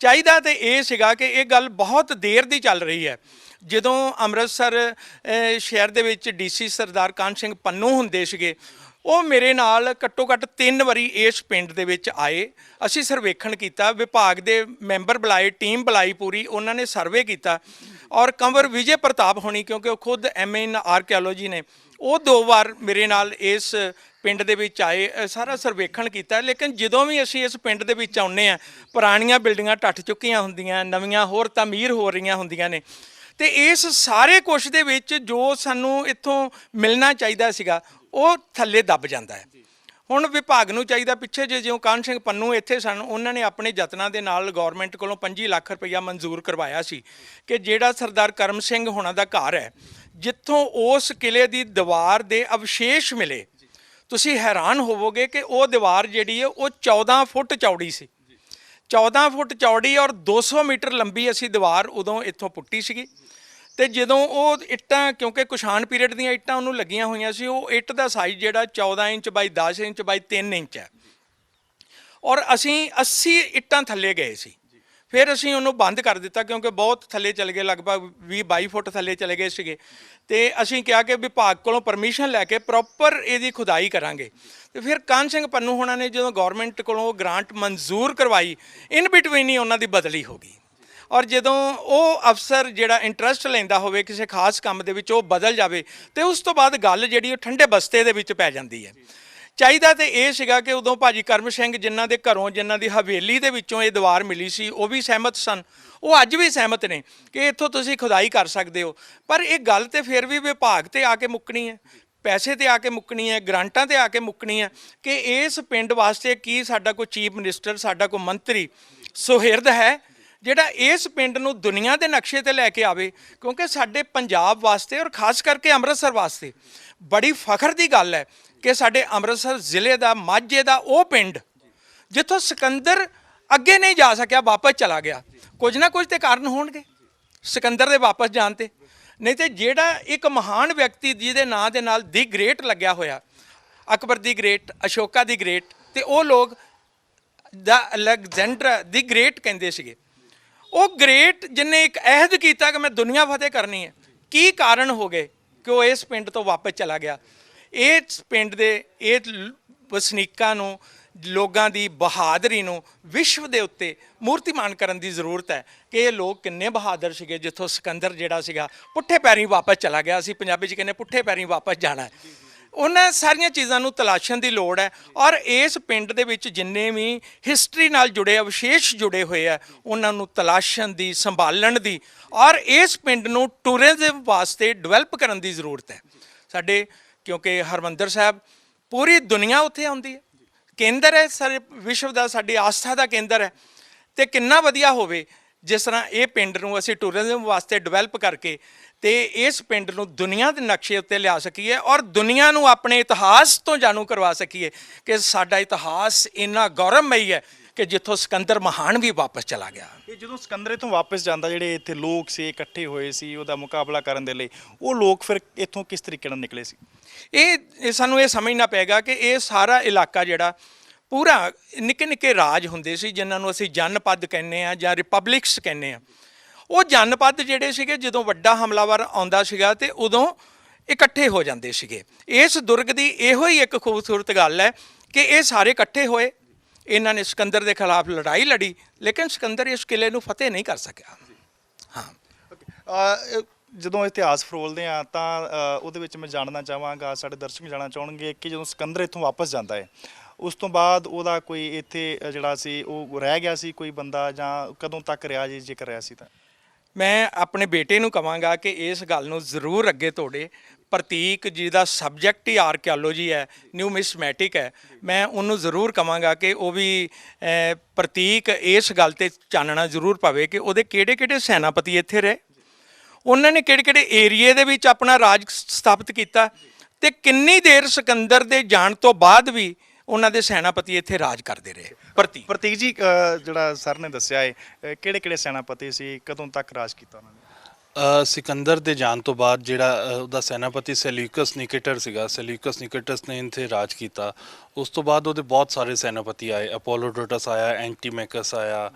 ਚਾਹੀਦਾ ਤੇ ਇਹ ਸੀਗਾ ਕਿ ਇਹ ਗੱਲ ਬਹੁਤ ਦੇਰ ਦੀ ਚੱਲ ਰਹੀ ਹੈ। ਜਦੋਂ ਅੰਮ੍ਰਿਤਸਰ ਸ਼ਹਿਰ ਦੇ ਵਿੱਚ DC ਸਰਦਾਰ ਕਾਹਨ ਸਿੰਘ ਪੰਨੂ ਹੁੰਦੇ ਸੀਗੇ, ਉਹ ਮੇਰੇ ਨਾਲ ਘੱਟੋ ਘੱਟ 3 ਵਾਰੀ ਇਸ ਪਿੰਡ ਦੇ ਵਿੱਚ ਆਏ। ਅਸੀਂ ਸਰਵੇਖਣ ਕੀਤਾ, ਵਿਭਾਗ ਦੇ ਮੈਂਬਰ ਬੁਲਾਏ, ਟੀਮ ਬੁਲਾਈ ਪੂਰੀ, ਉਹਨਾਂ ਨੇ ਸਰਵੇ ਕੀਤਾ ਔਰ ਕੰਵਰ ਵਿਜੇ ਪ੍ਰਤਾਪ ਹੋਣੀ, ਕਿਉਂਕਿ ਉਹ ਖੁਦ MA ਇਨ ਆਰਕੀਓਲੋਜੀ ਨੇ, ਉਹ 2 ਵਾਰ ਮੇਰੇ ਨਾਲ ਇਸ ਪਿੰਡ ਦੇ ਵਿੱਚ ਆਏ, ਸਾਰਾ ਸਰਵੇਖਣ ਕੀਤਾ। ਲੇਕਿਨ ਜਦੋਂ ਵੀ ਅਸੀਂ ਇਸ ਪਿੰਡ ਦੇ ਵਿੱਚ ਆਉਂਦੇ ਹਾਂ, ਪੁਰਾਣੀਆਂ ਬਿਲਡਿੰਗਾਂ ਟੱਟ ਚੁੱਕੀਆਂ ਹੁੰਦੀਆਂ, ਨਵੀਆਂ ਹੋਰ ਤਾਮੀਰ ਹੋ ਰਹੀਆਂ ਹੁੰਦੀਆਂ ਨੇ ਤੇ ਇਸ ਸਾਰੇ ਕੁਛ ਦੇ ਵਿੱਚ ਜੋ ਸਾਨੂੰ ਇੱਥੋਂ ਮਿਲਣਾ ਚਾਹੀਦਾ ਸੀਗਾ ਉਹ ਥੱਲੇ ਦੱਬ ਜਾਂਦਾ ਹੈ। ਹੁਣ ਵਿਭਾਗ ਨੂੰ ਚਾਹੀਦਾ, ਪਿੱਛੇ ਜਿਉਂ ਕਾਹਨ ਸਿੰਘ ਪੰਨੂ ਇੱਥੇ ਸਨ, ਉਹਨਾਂ ਨੇ ਆਪਣੇ ਯਤਨਾਂ ਦੇ ਨਾਲ ਗੌਰਮੈਂਟ ਕੋਲੋਂ 25 ਲੱਖ ਰੁਪਈਆ ਮਨਜ਼ੂਰ ਕਰਵਾਇਆ ਸੀ ਕਿ ਜਿਹੜਾ ਸਰਦਾਰ ਕਰਮ ਸਿੰਘ ਹੋਣਾ ਦਾ ਘਰ ਹੈ, ਜਿੱਥੋਂ ਉਸ ਕਿਲੇ ਦੀ ਦੀਵਾਰ ਦੇ ਅਵਸ਼ੇਸ਼ ਮਿਲੇ, ਤੁਸੀਂ ਹੈਰਾਨ ਹੋਵੋਗੇ ਕਿ ਉਹ ਦੀਵਾਰ ਜਿਹੜੀ ਹੈ ਉਹ 14 ਫੁੱਟ ਚੌੜੀ ਸੀ। 14 ਫੁੱਟ ਚੌੜੀ ਔਰ 200 ਮੀਟਰ ਲੰਬੀ ਅਸੀਂ ਦੀਵਾਰ ਉਦੋਂ ਇੱਥੋਂ ਪੁੱਟੀ ਸੀਗੀ। ਤੇ ਜਦੋਂ ਉਹ ਇੱਟਾਂ, ਕਿਉਂਕਿ ਕੁਸ਼ਾਣ ਪੀਰੀਅਡ ਦੀਆਂ ਇੱਟਾਂ ਉਹਨੂੰ ਲੱਗੀਆਂ ਹੋਈਆਂ ਸੀ, ਉਹ ਇੱਟ ਦਾ ਸਾਈਜ਼ ਜਿਹੜਾ 14 ਇੰਚ ਬਾਈ 10 ਇੰਚ ਬਾਈ 3 ਇੰਚ ਹੈ ਔਰ ਅਸੀਂ 80 ਇੱਟਾਂ ਥੱਲੇ ਗਏ ਸੀ। ਫਿਰ ਅਸੀਂ ਉਹਨੂੰ ਬੰਦ ਕਰ ਦਿੱਤਾ ਕਿਉਂਕਿ ਬਹੁਤ ਥੱਲੇ ਚਲੇ ਗਏ, ਲਗਭਗ 20-22 ਫੁੱਟ ਥੱਲੇ ਚਲੇ ਗਏ ਸੀਗੇ। ਤੇ ਅਸੀਂ ਕਿਹਾ ਕਿ ਵਿਭਾਗ ਕੋਲੋਂ ਪਰਮਿਸ਼ਨ ਲੈ ਕੇ ਪ੍ਰੋਪਰ ਇਹਦੀ ਖੁਦਾਈ ਕਰਾਂਗੇ। ਤੇ ਫਿਰ ਕਾਹਨ ਸਿੰਘ ਪੰਨੂ ਹੋਣਾ ਨੇ ਜਦੋਂ ਗੌਰਮੈਂਟ ਕੋਲੋਂ ਉਹ ਗ੍ਰਾਂਟ ਮਨਜ਼ੂਰ ਕਰਵਾਈ, ਇਨ ਬਿਟਵੀਨ ਹੀ ਉਹਨਾਂ ਦੀ ਬਦਲੀ ਹੋ ਗਈ ਔਰ ਜਦੋਂ ਉਹ ਅਫਸਰ ਜਿਹੜਾ ਇੰਟਰਸਟ ਲੈਂਦਾ ਹੋਵੇ ਕਿਸੇ ਖਾਸ ਕੰਮ ਦੇ ਵਿੱਚ, ਉਹ ਬਦਲ ਜਾਵੇ ਤੇ ਉਸ ਤੋਂ ਬਾਅਦ ਗੱਲ ਜਿਹੜੀ ਉਹ ਠੰਡੇ ਬਸਤੇ ਦੇ ਵਿੱਚ ਪੈ ਜਾਂਦੀ ਹੈ। ਚਾਹੀਦਾ ਤੇ ਇਹ ਸੀਗਾ ਕਿ ਉਦੋਂ ਭਾਜੀ ਕਰਮ ਸਿੰਘ, ਜਿਨ੍ਹਾਂ ਦੇ ਘਰੋਂ, ਜਿਨ੍ਹਾਂ ਦੀ ਹਵੇਲੀ ਦੇ ਵਿੱਚੋਂ ਇਹ ਦੀਵਾਰ ਮਿਲੀ ਸੀ, ਉਹ ਵੀ ਸਹਿਮਤ ਸਨ। ਉਹ ਅੱਜ ਵੀ ਸਹਿਮਤ ਨੇ ਕਿ ਇੱਥੋਂ ਤੁਸੀਂ ਖੁਦਾਈ ਕਰ ਸਕਦੇ ਹੋ। ਪਰ ਇਹ ਗੱਲ ਤੇ ਫਿਰ ਵੀ ਵਿਭਾਗ ਤੇ ਆ ਕੇ ਮੁੱਕਣੀ ਹੈ, ਪੈਸੇ ਤੇ ਆ ਕੇ ਮੁੱਕਣੀ ਹੈ, ਗ੍ਰਾਂਟਾਂ ਤੇ ਆ ਕੇ ਮੁੱਕਣੀ ਹੈ ਕਿ ਇਸ ਪਿੰਡ ਵਾਸਤੇ ਕੀ ਸਾਡਾ ਕੋਈ ਚੀਫ ਮਿਨਿਸਟਰ, ਸਾਡਾ ਕੋਈ ਮੰਤਰੀ ਸੁਹਿਰਦ ਹੈ ਜਿਹੜਾ ਇਸ ਪਿੰਡ ਨੂੰ ਦੁਨੀਆ ਦੇ ਨਕਸ਼ੇ ਤੇ ਲੈ ਕੇ ਆਵੇ। ਕਿਉਂਕਿ ਸਾਡੇ ਪੰਜਾਬ ਵਾਸਤੇ ਔਰ ਖਾਸ ਕਰਕੇ ਅੰਮ੍ਰਿਤਸਰ ਵਾਸਤੇ ਬੜੀ ਫਖਰ ਦੀ ਗੱਲ ਹੈ ਕਿ ਸਾਡੇ ਅੰਮ੍ਰਿਤਸਰ ਜ਼ਿਲ੍ਹੇ ਦਾ, ਮਾਝੇ ਦਾ ਉਹ ਪਿੰਡ ਜਿੱਥੋਂ ਸਿਕੰਦਰ ਅੱਗੇ ਨਹੀਂ ਜਾ ਸਕਿਆ, ਵਾਪਸ ਚਲਾ ਗਿਆ। ਕੁਝ ਨਾ ਕੁਝ ਤੇ ਕਾਰਨ ਹੋਣਗੇ ਸਿਕੰਦਰ ਦੇ ਵਾਪਸ ਜਾਣ ਤੇ, ਨਹੀਂ ਤੇ ਜਿਹੜਾ ਇੱਕ ਮਹਾਨ ਵਿਅਕਤੀ ਜਿਹਦੇ ਨਾਂ ਦੇ ਨਾਲ ਦੀ ਗ੍ਰੇਟ ਲੱਗਿਆ ਹੋਇਆ, ਅਕਬਰ ਦੀ ਗ੍ਰੇਟ, ਅਸ਼ੋਕਾ ਦੀ ਗ੍ਰੇਟ, ਤੇ ਉਹ ਲੋਕ ਦਾ ਅਲੈਗਜ਼ੈਂਡਰ ਦੀ ਗ੍ਰੇਟ ਕਹਿੰਦੇ ਸੀਗੇ। ਉਹ ਗ੍ਰੇਟ ਜਿਹਨੇ ਇੱਕ ਅਹਿਦ ਕੀਤਾ ਕਿ ਮੈਂ ਦੁਨੀਆ ਫਤਿਹ ਕਰਨੀ ਹੈ, ਕੀ ਕਾਰਨ ਹੋ ਗਏ ਕਿ ਉਹ ਇਸ ਪਿੰਡ ਤੋਂ ਵਾਪਸ ਚਲਾ ਗਿਆ। ਇਸ ਪਿੰਡ ਦੇ ਇਹ ਵਸਨੀਕਾਂ ਨੂੰ, ਲੋਕਾਂ ਦੀ ਬਹਾਦਰੀ ਨੂੰ ਵਿਸ਼ਵ ਦੇ ਉੱਤੇ ਮੂਰਤੀਮਾਨ ਕਰਨ ਦੀ ਜ਼ਰੂਰਤ ਹੈ ਕਿ ਇਹ ਲੋਕ ਕਿੰਨੇ ਬਹਾਦਰ ਸੀਗੇ, ਜਿੱਥੋਂ ਸਿਕੰਦਰ ਜਿਹੜਾ ਸੀਗਾ ਪੁੱਠੇ ਪੈਰੀਂ ਵਾਪਸ ਚਲਾ ਗਿਆ। ਅਸੀਂ ਪੰਜਾਬੀ 'ਚ ਕਹਿੰਦੇ ਪੁੱਠੇ ਪੈਰੀਂ ਵਾਪਸ ਜਾਣਾ ਹੈ। ਉਹਨਾਂ ਸਾਰੀਆਂ ਚੀਜ਼ਾਂ ਨੂੰ ਤਲਾਸ਼ਣ ਦੀ ਲੋੜ ਹੈ ਔਰ ਇਸ ਪਿੰਡ ਦੇ ਵਿੱਚ ਜਿੰਨੇ ਵੀ ਹਿਸਟਰੀ ਨਾਲ ਜੁੜੇ ਅਵਸ਼ੇਸ਼ ਜੁੜੇ ਹੋਏ ਆ, ਉਹਨਾਂ ਨੂੰ ਤਲਾਸ਼ਣ ਦੀ, ਸੰਭਾਲਣ ਦੀ ਔਰ ਇਸ ਪਿੰਡ ਨੂੰ ਟੂਰਿਜ਼ਮ ਵਾਸਤੇ ਡਿਵੈਲਪ ਕਰਨ ਦੀ ਜ਼ਰੂਰਤ ਹੈ। ਸਾਡੇ ਕਿਉਂਕਿ ਹਰਿਮੰਦਰ ਸਾਹਿਬ ਪੂਰੀ ਦੁਨੀਆ ਉੱਥੇ ਆਉਂਦੀ ਹੈ, ਕੇਂਦਰ ਹੈ ਸਾਰੇ ਵਿਸ਼ਵ ਦਾ, ਸਾਡੀ ਆਸਥਾ ਦਾ ਕੇਂਦਰ ਹੈ। ਤੇ ਕਿੰਨਾ ਵਧੀਆ ਹੋਵੇ ਜਿਸ ਤਰ੍ਹਾਂ ਇਹ ਪਿੰਡ ਨੂੰ ਅਸੀਂ ਟੂਰਿਜ਼ਮ ਵਾਸਤੇ ਡਿਵੈਲਪ ਕਰਕੇ ਤੇ ਇਸ ਪਿੰਡ ਨੂੰ ਦੁਨੀਆ ਦੇ ਨਕਸ਼ੇ ਉੱਤੇ ਲਿਆ ਸਕੀਏ ਔਰ ਦੁਨੀਆ ਨੂੰ ਆਪਣੇ ਇਤਿਹਾਸ ਤੋਂ ਜਾਣੂ ਕਰਵਾ ਸਕੀਏ ਕਿ ਸਾਡਾ ਇਤਿਹਾਸ ਇੰਨਾ ਗੌਰਵਮਈ ਹੈ ਕਿ ਜਿੱਥੋਂ ਸਿਕੰਦਰ ਮਹਾਨ ਵੀ ਵਾਪਸ ਚਲਾ ਗਿਆ। ਇਹ ਜਦੋਂ ਸਿਕੰਦਰ ਇੱਥੋਂ ਵਾਪਸ ਜਾਂਦਾ, ਜਿਹੜੇ ਇੱਥੇ ਲੋਕ ਸੀ ਇਕੱਠੇ ਹੋਏ ਸੀ ਉਹਦਾ ਮੁਕਾਬਲਾ ਕਰਨ ਦੇ ਲਈ, ਉਹ ਲੋਕ ਫਿਰ ਇੱਥੋਂ ਕਿਸ ਤਰੀਕੇ ਨਾਲ ਨਿਕਲੇ ਸੀ? ਇਹ ਸਾਨੂੰ ਇਹ ਸਮਝਣਾ ਪਏਗਾ ਕਿ ਇਹ ਸਾਰਾ ਇਲਾਕਾ ਜਿਹੜਾ ਪੂਰਾ ਨਿੱਕੇ ਨਿੱਕੇ ਰਾਜ ਹੁੰਦੇ ਸੀ, ਜਿਨ੍ਹਾਂ ਨੂੰ ਅਸੀਂ ਜਨਪਦ ਕਹਿੰਦੇ ਆ ਜਾਂ ਰਿਪਬਲਿਕਸ ਕਹਿੰਦੇ ਆ। ਉਹ ਜਨਪਦ ਜਿਹੜੇ ਸੀਗੇ ਜਦੋਂ ਵੱਡਾ ਹਮਲਾਵਰ ਆਉਂਦਾ ਸੀਗਾ ਤੇ ਉਦੋਂ ਇਕੱਠੇ ਹੋ ਜਾਂਦੇ ਸੀਗੇ। ਇਸ ਦੁਰਗ ਦੀ ਇਹੋ ਹੀ ਇੱਕ ਖੂਬਸੂਰਤ ਗੱਲ ਹੈ ਕਿ ਇਹ ਸਾਰੇ ਇਕੱਠੇ ਹੋਏ, ਇਹਨਾਂ ਨੇ ਸਿਕੰਦਰ ਦੇ ਖਿਲਾਫ ਲੜਾਈ ਲੜੀ, ਲੇਕਿਨ ਸਿਕੰਦਰ ਇਸ ਕਿਲੇ ਨੂੰ ਫਤਿਹ ਨਹੀਂ ਕਰ ਸਕਿਆ। ਹਾਂ, ਜਦੋਂ ਇਤਿਹਾਸ ਫਰੋਲਦੇ ਆ ਤਾਂ ਉਹਦੇ ਵਿੱਚ ਮੈਂ ਜਾਣਨਾ ਚਾਹਾਂਗਾ, ਸਾਡੇ ਦਰਸ਼ਕ ਜਾਣਨਾ ਚਾਹਣਗੇ ਕਿ ਜਦੋਂ ਸਿਕੰਦਰ ਇੱਥੋਂ ਵਾਪਸ ਜਾਂਦਾ ਹੈ ਉਸ ਤੋਂ ਬਾਅਦ ਉਹਦਾ ਕੋਈ ਇੱਥੇ ਜਿਹੜਾ ਸੀ ਉਹ ਰਹਿ ਗਿਆ ਸੀ ਕੋਈ ਬੰਦਾ, ਜਾਂ ਕਦੋਂ ਤੱਕ ਰਿਹਾ ਜੀ ਜੇਕਰ ਰਿਹਾ ਸੀ ਤਾਂ? ਮੈਂ ਆਪਣੇ ਬੇਟੇ ਨੂੰ ਕਹਾਂਗਾ ਕਿ ਇਸ ਗੱਲ ਨੂੰ ਜ਼ਰੂਰ ਅੱਗੇ ਤੋੜੇ। ਪ੍ਰਤੀਕ ਜਿਹਦਾ ਸਬਜੈਕਟ ਹੀ ਆਰਕੀਓਲੋਜੀ ਹੈ, ਨਿਊਮਿਸਮੈਟਿਕ ਹੈ, ਮੈਂ ਉਹਨੂੰ ਜ਼ਰੂਰ ਕਹਾਂਗਾ ਕਿ ਉਹ ਵੀ ਪ੍ਰਤੀਕ ਇਸ ਗੱਲ ਤੇ ਚਾਨਣਾ ਜ਼ਰੂਰ ਪਵੇ ਕਿ ਉਹਦੇ ਕਿਹੜੇ ਕਿਹੜੇ ਸੈਨਾਪਤੀ ਇੱਥੇ ਰਹੇ, ਉਹਨਾਂ ਨੇ ਕਿਹੜੇ ਕਿਹੜੇ ਏਰੀਏ ਦੇ ਵਿੱਚ ਆਪਣਾ ਰਾਜ ਸਥਾਪਿਤ ਕੀਤਾ, ਤੇ ਕਿੰਨੀ ਦੇਰ ਸਿਕੰਦਰ ਦੇ ਜਾਣ ਤੋਂ ਬਾਅਦ ਵੀ ਉਹਨਾਂ ਦੇ ਸੈਨਾਪਤੀ ਇੱਥੇ ਰਾਜ ਕਰਦੇ ਰਹੇ। ਪ੍ਰਤੀਕ ਜੀ, ਜਿਹੜਾ ਸਰ ਨੇ ਦੱਸਿਆ ਹੈ ਕਿਹੜੇ ਕਿਹੜੇ ਸੈਨਾਪਤੀ ਸੀ, ਕਦੋਂ ਤੱਕ ਰਾਜ ਕੀਤਾ ਉਹਨਾਂ ਨੇ? ਸਿਕੰਦਰ ਦੇ ਜਾਣ ਤੋਂ ਬਾਅਦ ਜਿਹੜਾ ਉਹਦਾ ਸੈਨਾਪਤੀ ਸੈਲਿਊਕਸ ਨਿਕੇਟਰ ਸੀਗਾ, ਸੈਲਿਊਕਸ ਨਿਕੇਟਸ ਨੇ ਇੱਥੇ ਰਾਜ ਕੀਤਾ। ਉਸ ਤੋਂ ਬਾਅਦ ਉਹਦੇ ਬਹੁਤ ਸਾਰੇ ਸੈਨਾਪਤੀ ਆਏ, ਅਪੋਲੋਡੋਟਸ ਆਇਆ, ਐਂਟੀਮੈਕਸ ਆਇਆ,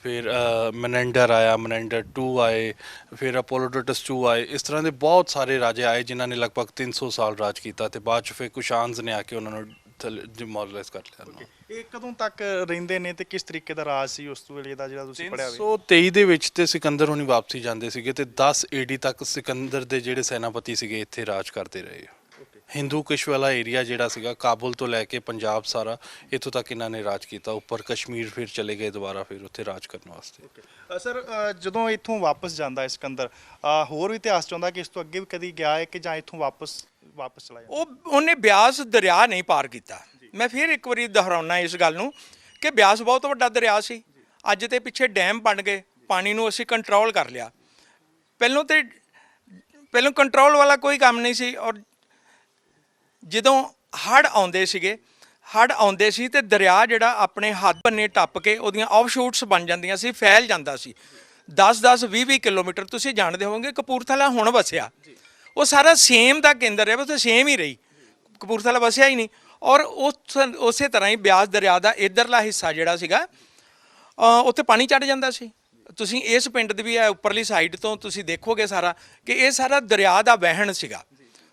ਫਿਰ ਮਨੈਂਡਰ ਆਇਆ, ਮਨੈਂਡਰ 2 ਆਏ, ਫਿਰ ਅਪੋਲੋਡੋਟਸ 2 ਆਏ। ਇਸ ਤਰ੍ਹਾਂ ਦੇ ਬਹੁਤ ਸਾਰੇ ਰਾਜੇ ਆਏ ਜਿਨ੍ਹਾਂ ਨੇ ਲਗਭਗ 300 ਸਾਲ ਰਾਜ ਕੀਤਾ, ਤੇ ਬਾਅਦ 'ਚ ਫਿਰ ਕੁਸ਼ਾਨਜ਼ ਨੇ ਆ ਕੇ ਉਹਨਾਂ ਨੂੰ ਡਿਮੋਲਿਸ਼ ਕਰ ਲਿਆ। ਇਹ ਕਦੋਂ ਤੱਕ ਰਹਿੰਦੇ ਨੇ ਤੇ ਕਿਸ ਤਰੀਕੇ ਦਾ ਰਾਜ ਸੀ ਉਸ ਵੇਲੇ ਦਾ ਜਿਹੜਾ ਤੁਸੀਂ ਪੜ੍ਹਿਆ ਹੋਵੇ? 323 ਦੇ ਵਿੱਚ ਤੇ ਸਿਕੰਦਰ ਹੁਣੀ ਵਾਪਸੀ ਜਾਂਦੇ ਸੀਗੇ, ਤੇ 10 AD ਤੱਕ ਸਿਕੰਦਰ ਦੇ ਜਿਹੜੇ ਸੈਨਾਪਤੀ ਸੀਗੇ ਇੱਥੇ ਰਾਜ ਕਰਦੇ ਰਹੇ। ਹਿੰਦੂ ਕੁਸ਼ ਵਾਲਾ ਏਰੀਆ ਜਿਹੜਾ ਸੀਗਾ, ਕਾਬੁਲ ਤੋਂ ਲੈ ਕੇ ਪੰਜਾਬ ਸਾਰਾ, ਇੱਥੋਂ ਤੱਕ ਇਹਨਾਂ ਨੇ ਰਾਜ ਕੀਤਾ। ਉੱਪਰ ਕਸ਼ਮੀਰ ਫਿਰ ਚਲੇ ਗਏ ਦੁਬਾਰਾ ਫਿਰ ਉੱਥੇ ਰਾਜ ਕਰਨ ਵਾਸਤੇ। ਸਰ, ਜਦੋਂ ਇੱਥੋਂ ਵਾਪਸ ਜਾਂਦਾ ਹੈ ਸਿਕੰਦਰ, ਹੋਰ ਵੀ ਇਤਿਹਾਸ ਚਾਹੁੰਦਾ ਕਿ ਇਸ ਤੋਂ ਅੱਗੇ ਵੀ ਕਦੀ ਗਿਆ ਹੈ ਕਿ ਜਾਂ ਇੱਥੋਂ ਵਾਪਸ ਚਲਾ ਜਾਂਦਾ? ਉਹਨੇ ਬਿਆਸ ਦਰਿਆ ਨਹੀਂ ਪਾਰ ਕੀਤਾ। ਮੈਂ ਫਿਰ ਇੱਕ ਵਾਰੀ ਦੁਹਰਾਉਣਾ ਇਸ ਗੱਲ ਨੂੰ ਕਿ ਬਿਆਸ ਬਹੁਤ ਵੱਡਾ ਦਰਿਆ ਸੀ। ਅੱਜ ਤੇ ਪਿੱਛੇ ਡੈਮ ਬਣ ਗਏ, ਪਾਣੀ ਨੂੰ ਅਸੀਂ ਕੰਟਰੋਲ ਕਰ ਲਿਆ। ਪਹਿਲਾਂ ਕੰਟਰੋਲ ਵਾਲਾ ਕੋਈ ਕੰਮ ਨਹੀਂ ਸੀ, ਔਰ ਜਦੋਂ ਹੜ੍ਹ ਆਉਂਦੇ ਸੀ ਤੇ ਦਰਿਆ ਜਿਹੜਾ ਆਪਣੇ ਹੱਦ ਬੰਨੇ ਟੱਪ ਕੇ ਉਹਦੀਆਂ ਆਫਸ਼ੂਟਸ ਬਣ ਜਾਂਦੀਆਂ ਸੀ, ਫੈਲ ਜਾਂਦਾ ਸੀ 10-10 20-20 ਕਿਲੋਮੀਟਰ। ਤੁਸੀਂ ਜਾਣਦੇ ਹੋਵੋਗੇ ਕਪੂਰਥਲਾ ਹੁਣ ਵਸਿਆ, ਉਹ ਸਾਰਾ ਸੇਮ ਦਾ ਕੇਂਦਰ ਹੈ, ਉੱਥੇ ਸੇਮ ਹੀ ਰਹੀ, ਕਪੂਰਥਲਾ ਵਸਿਆ ਹੀ ਨਹੀਂ। ਔਰ ਉਸੇ ਤਰ੍ਹਾਂ ਹੀ ਬਿਆਸ ਦਰਿਆ ਦਾ ਇੱਧਰਲਾ ਹਿੱਸਾ ਜਿਹੜਾ ਸੀਗਾ ਉੱਥੇ ਪਾਣੀ ਚੜ੍ਹ ਜਾਂਦਾ ਸੀ। ਤੁਸੀਂ ਇਸ ਪਿੰਡ ਦੀ ਵੀ ਉੱਪਰਲੀ ਸਾਈਡ ਤੋਂ ਤੁਸੀਂ ਦੇਖੋਗੇ ਸਾਰਾ ਕਿ ਇਹ ਸਾਰਾ ਦਰਿਆ ਦਾ ਵਹਿਣ ਸੀਗਾ,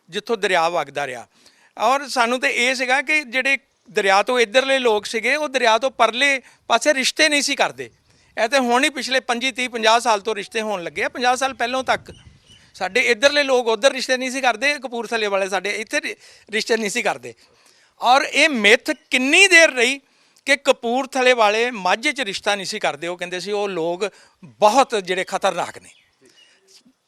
ਜਿੱਥੋਂ ਦਰਿਆ ਵਗਦਾ ਰਿਹਾ। ਔਰ ਸਾਨੂੰ ਤਾਂ ਇਹ ਸੀਗਾ ਕਿ ਜਿਹੜੇ ਦਰਿਆ ਤੋਂ ਇੱਧਰਲੇ ਲੋਕ ਸੀਗੇ ਉਹ ਦਰਿਆ ਤੋਂ ਪਰਲੇ ਪਾਸੇ ਰਿਸ਼ਤੇ ਨਹੀਂ ਸੀ ਕਰਦੇ। ਇਹ ਤਾਂ ਹੁਣ ਹੀ ਪਿਛਲੇ 25-30-50 ਸਾਲ ਤੋਂ ਰਿਸ਼ਤੇ ਹੋਣ ਲੱਗੇ ਆ। 50 ਸਾਲ ਪਹਿਲਾਂ ਤੱਕ ਸਾਡੇ ਇੱਧਰਲੇ ਲੋਕ ਉੱਧਰ ਰਿਸ਼ਤੇ ਨਹੀਂ ਸੀ ਕਰਦੇ, ਕਪੂਰਥਲੇ ਵਾਲੇ ਸਾਡੇ ਇੱਥੇ ਰਿਸ਼ਤੇ ਨਹੀਂ ਸੀ ਕਰਦੇ। ਔਰ ਇਹ ਮਿੱਥ ਕਿੰਨੀ ਦੇਰ ਰਹੀ ਕਿ ਕਪੂਰਥਲੇ ਵਾਲੇ ਮਾਝੇ 'ਚ ਰਿਸ਼ਤਾ ਨਹੀਂ ਸੀ ਕਰਦੇ। ਉਹ ਕਹਿੰਦੇ ਸੀ ਉਹ ਲੋਕ ਬਹੁਤ ਜਿਹੜੇ ਖਤਰਨਾਕ ਨੇ।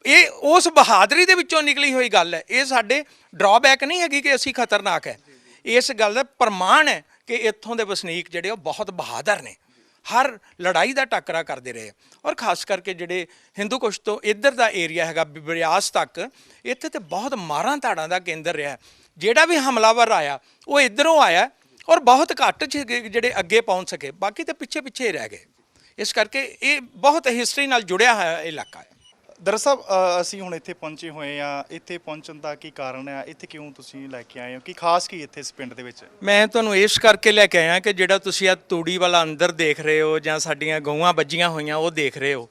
ਇਹ ਉਸ ਬਹਾਦਰੀ ਦੇ ਵਿੱਚੋਂ ਨਿਕਲੀ ਹੋਈ ਗੱਲ ਹੈ। ਇਹ ਸਾਡੇ ਡਰਾਬੈਕ ਨਹੀਂ ਹੈਗੀ ਕਿ ਅਸੀਂ ਖਤਰਨਾਕ ਹੈ, ਇਸ ਗੱਲ ਦਾ ਪ੍ਰਮਾਣ ਹੈ ਕਿ ਇੱਥੋਂ ਦੇ ਵਸਨੀਕ ਜਿਹੜੇ ਉਹ ਬਹੁਤ ਬਹਾਦਰ ਨੇ, ਹਰ ਲੜਾਈ ਦਾ ਟਾਕਰਾ ਕਰਦੇ ਰਹੇ। ਔਰ ਖਾਸ ਕਰਕੇ ਜਿਹੜੇ ਹਿੰਦੂ ਕੁਸ਼ ਤੋਂ ਇੱਧਰ ਦਾ ਏਰੀਆ ਹੈਗਾ ਬਿਆਸ ਤੱਕ, ਇੱਥੇ ਤੇ ਬਹੁਤ ਮਾਰਾਂ ਧਾੜਾਂ ਦਾ ਕੇਂਦਰ ਰਿਹਾ। ਜਿਹੜਾ ਵੀ ਹਮਲਾਵਰ ਆਇਆ ਉਹ ਇੱਧਰੋਂ ਆਇਆ, ਔਰ ਬਹੁਤ ਘੱਟ ਜਿਹੜੇ ਅੱਗੇ ਪਹੁੰਚ ਸਕੇ, ਬਾਕੀ ਤਾਂ ਪਿੱਛੇ ਹੀ ਰਹਿ ਗਏ। ਇਸ ਕਰਕੇ ਇਹ ਬਹੁਤ ਹਿਸਟਰੀ ਨਾਲ ਜੁੜਿਆ ਹੋਇਆ ਇਲਾਕਾ ਹੈ। ਦਰਅਸਲ ਅਸੀਂ ਹੁਣ ਇੱਥੇ ਪਹੁੰਚੇ ਹੋਏ ਆ, ਇੱਥੇ ਪਹੁੰਚਣ ਦਾ ਕੀ ਕਾਰਨ ਹੈ? ਇੱਥੇ ਕਿਉਂ ਤੁਸੀਂ ਲੈ ਕੇ ਆਏ ਹੋ? ਕੀ ਖਾਸ ਕੀ ਇੱਥੇ ਇਸ ਪਿੰਡ ਦੇ ਵਿੱਚ? ਮੈਂ ਤੁਹਾਨੂੰ ਇਸ ਕਰਕੇ ਲੈ ਕੇ ਆਇਆ ਕਿ ਜਿਹੜਾ ਤੁਸੀਂ ਆ ਤੂੜੀ ਵਾਲਾ ਅੰਦਰ ਦੇਖ ਰਹੇ ਹੋ ਜਾਂ ਸਾਡੀਆਂ ਗਊਆਂ ਵੱਜੀਆਂ ਹੋਈਆਂ ਉਹ ਦੇਖ ਰਹੇ ਹੋ,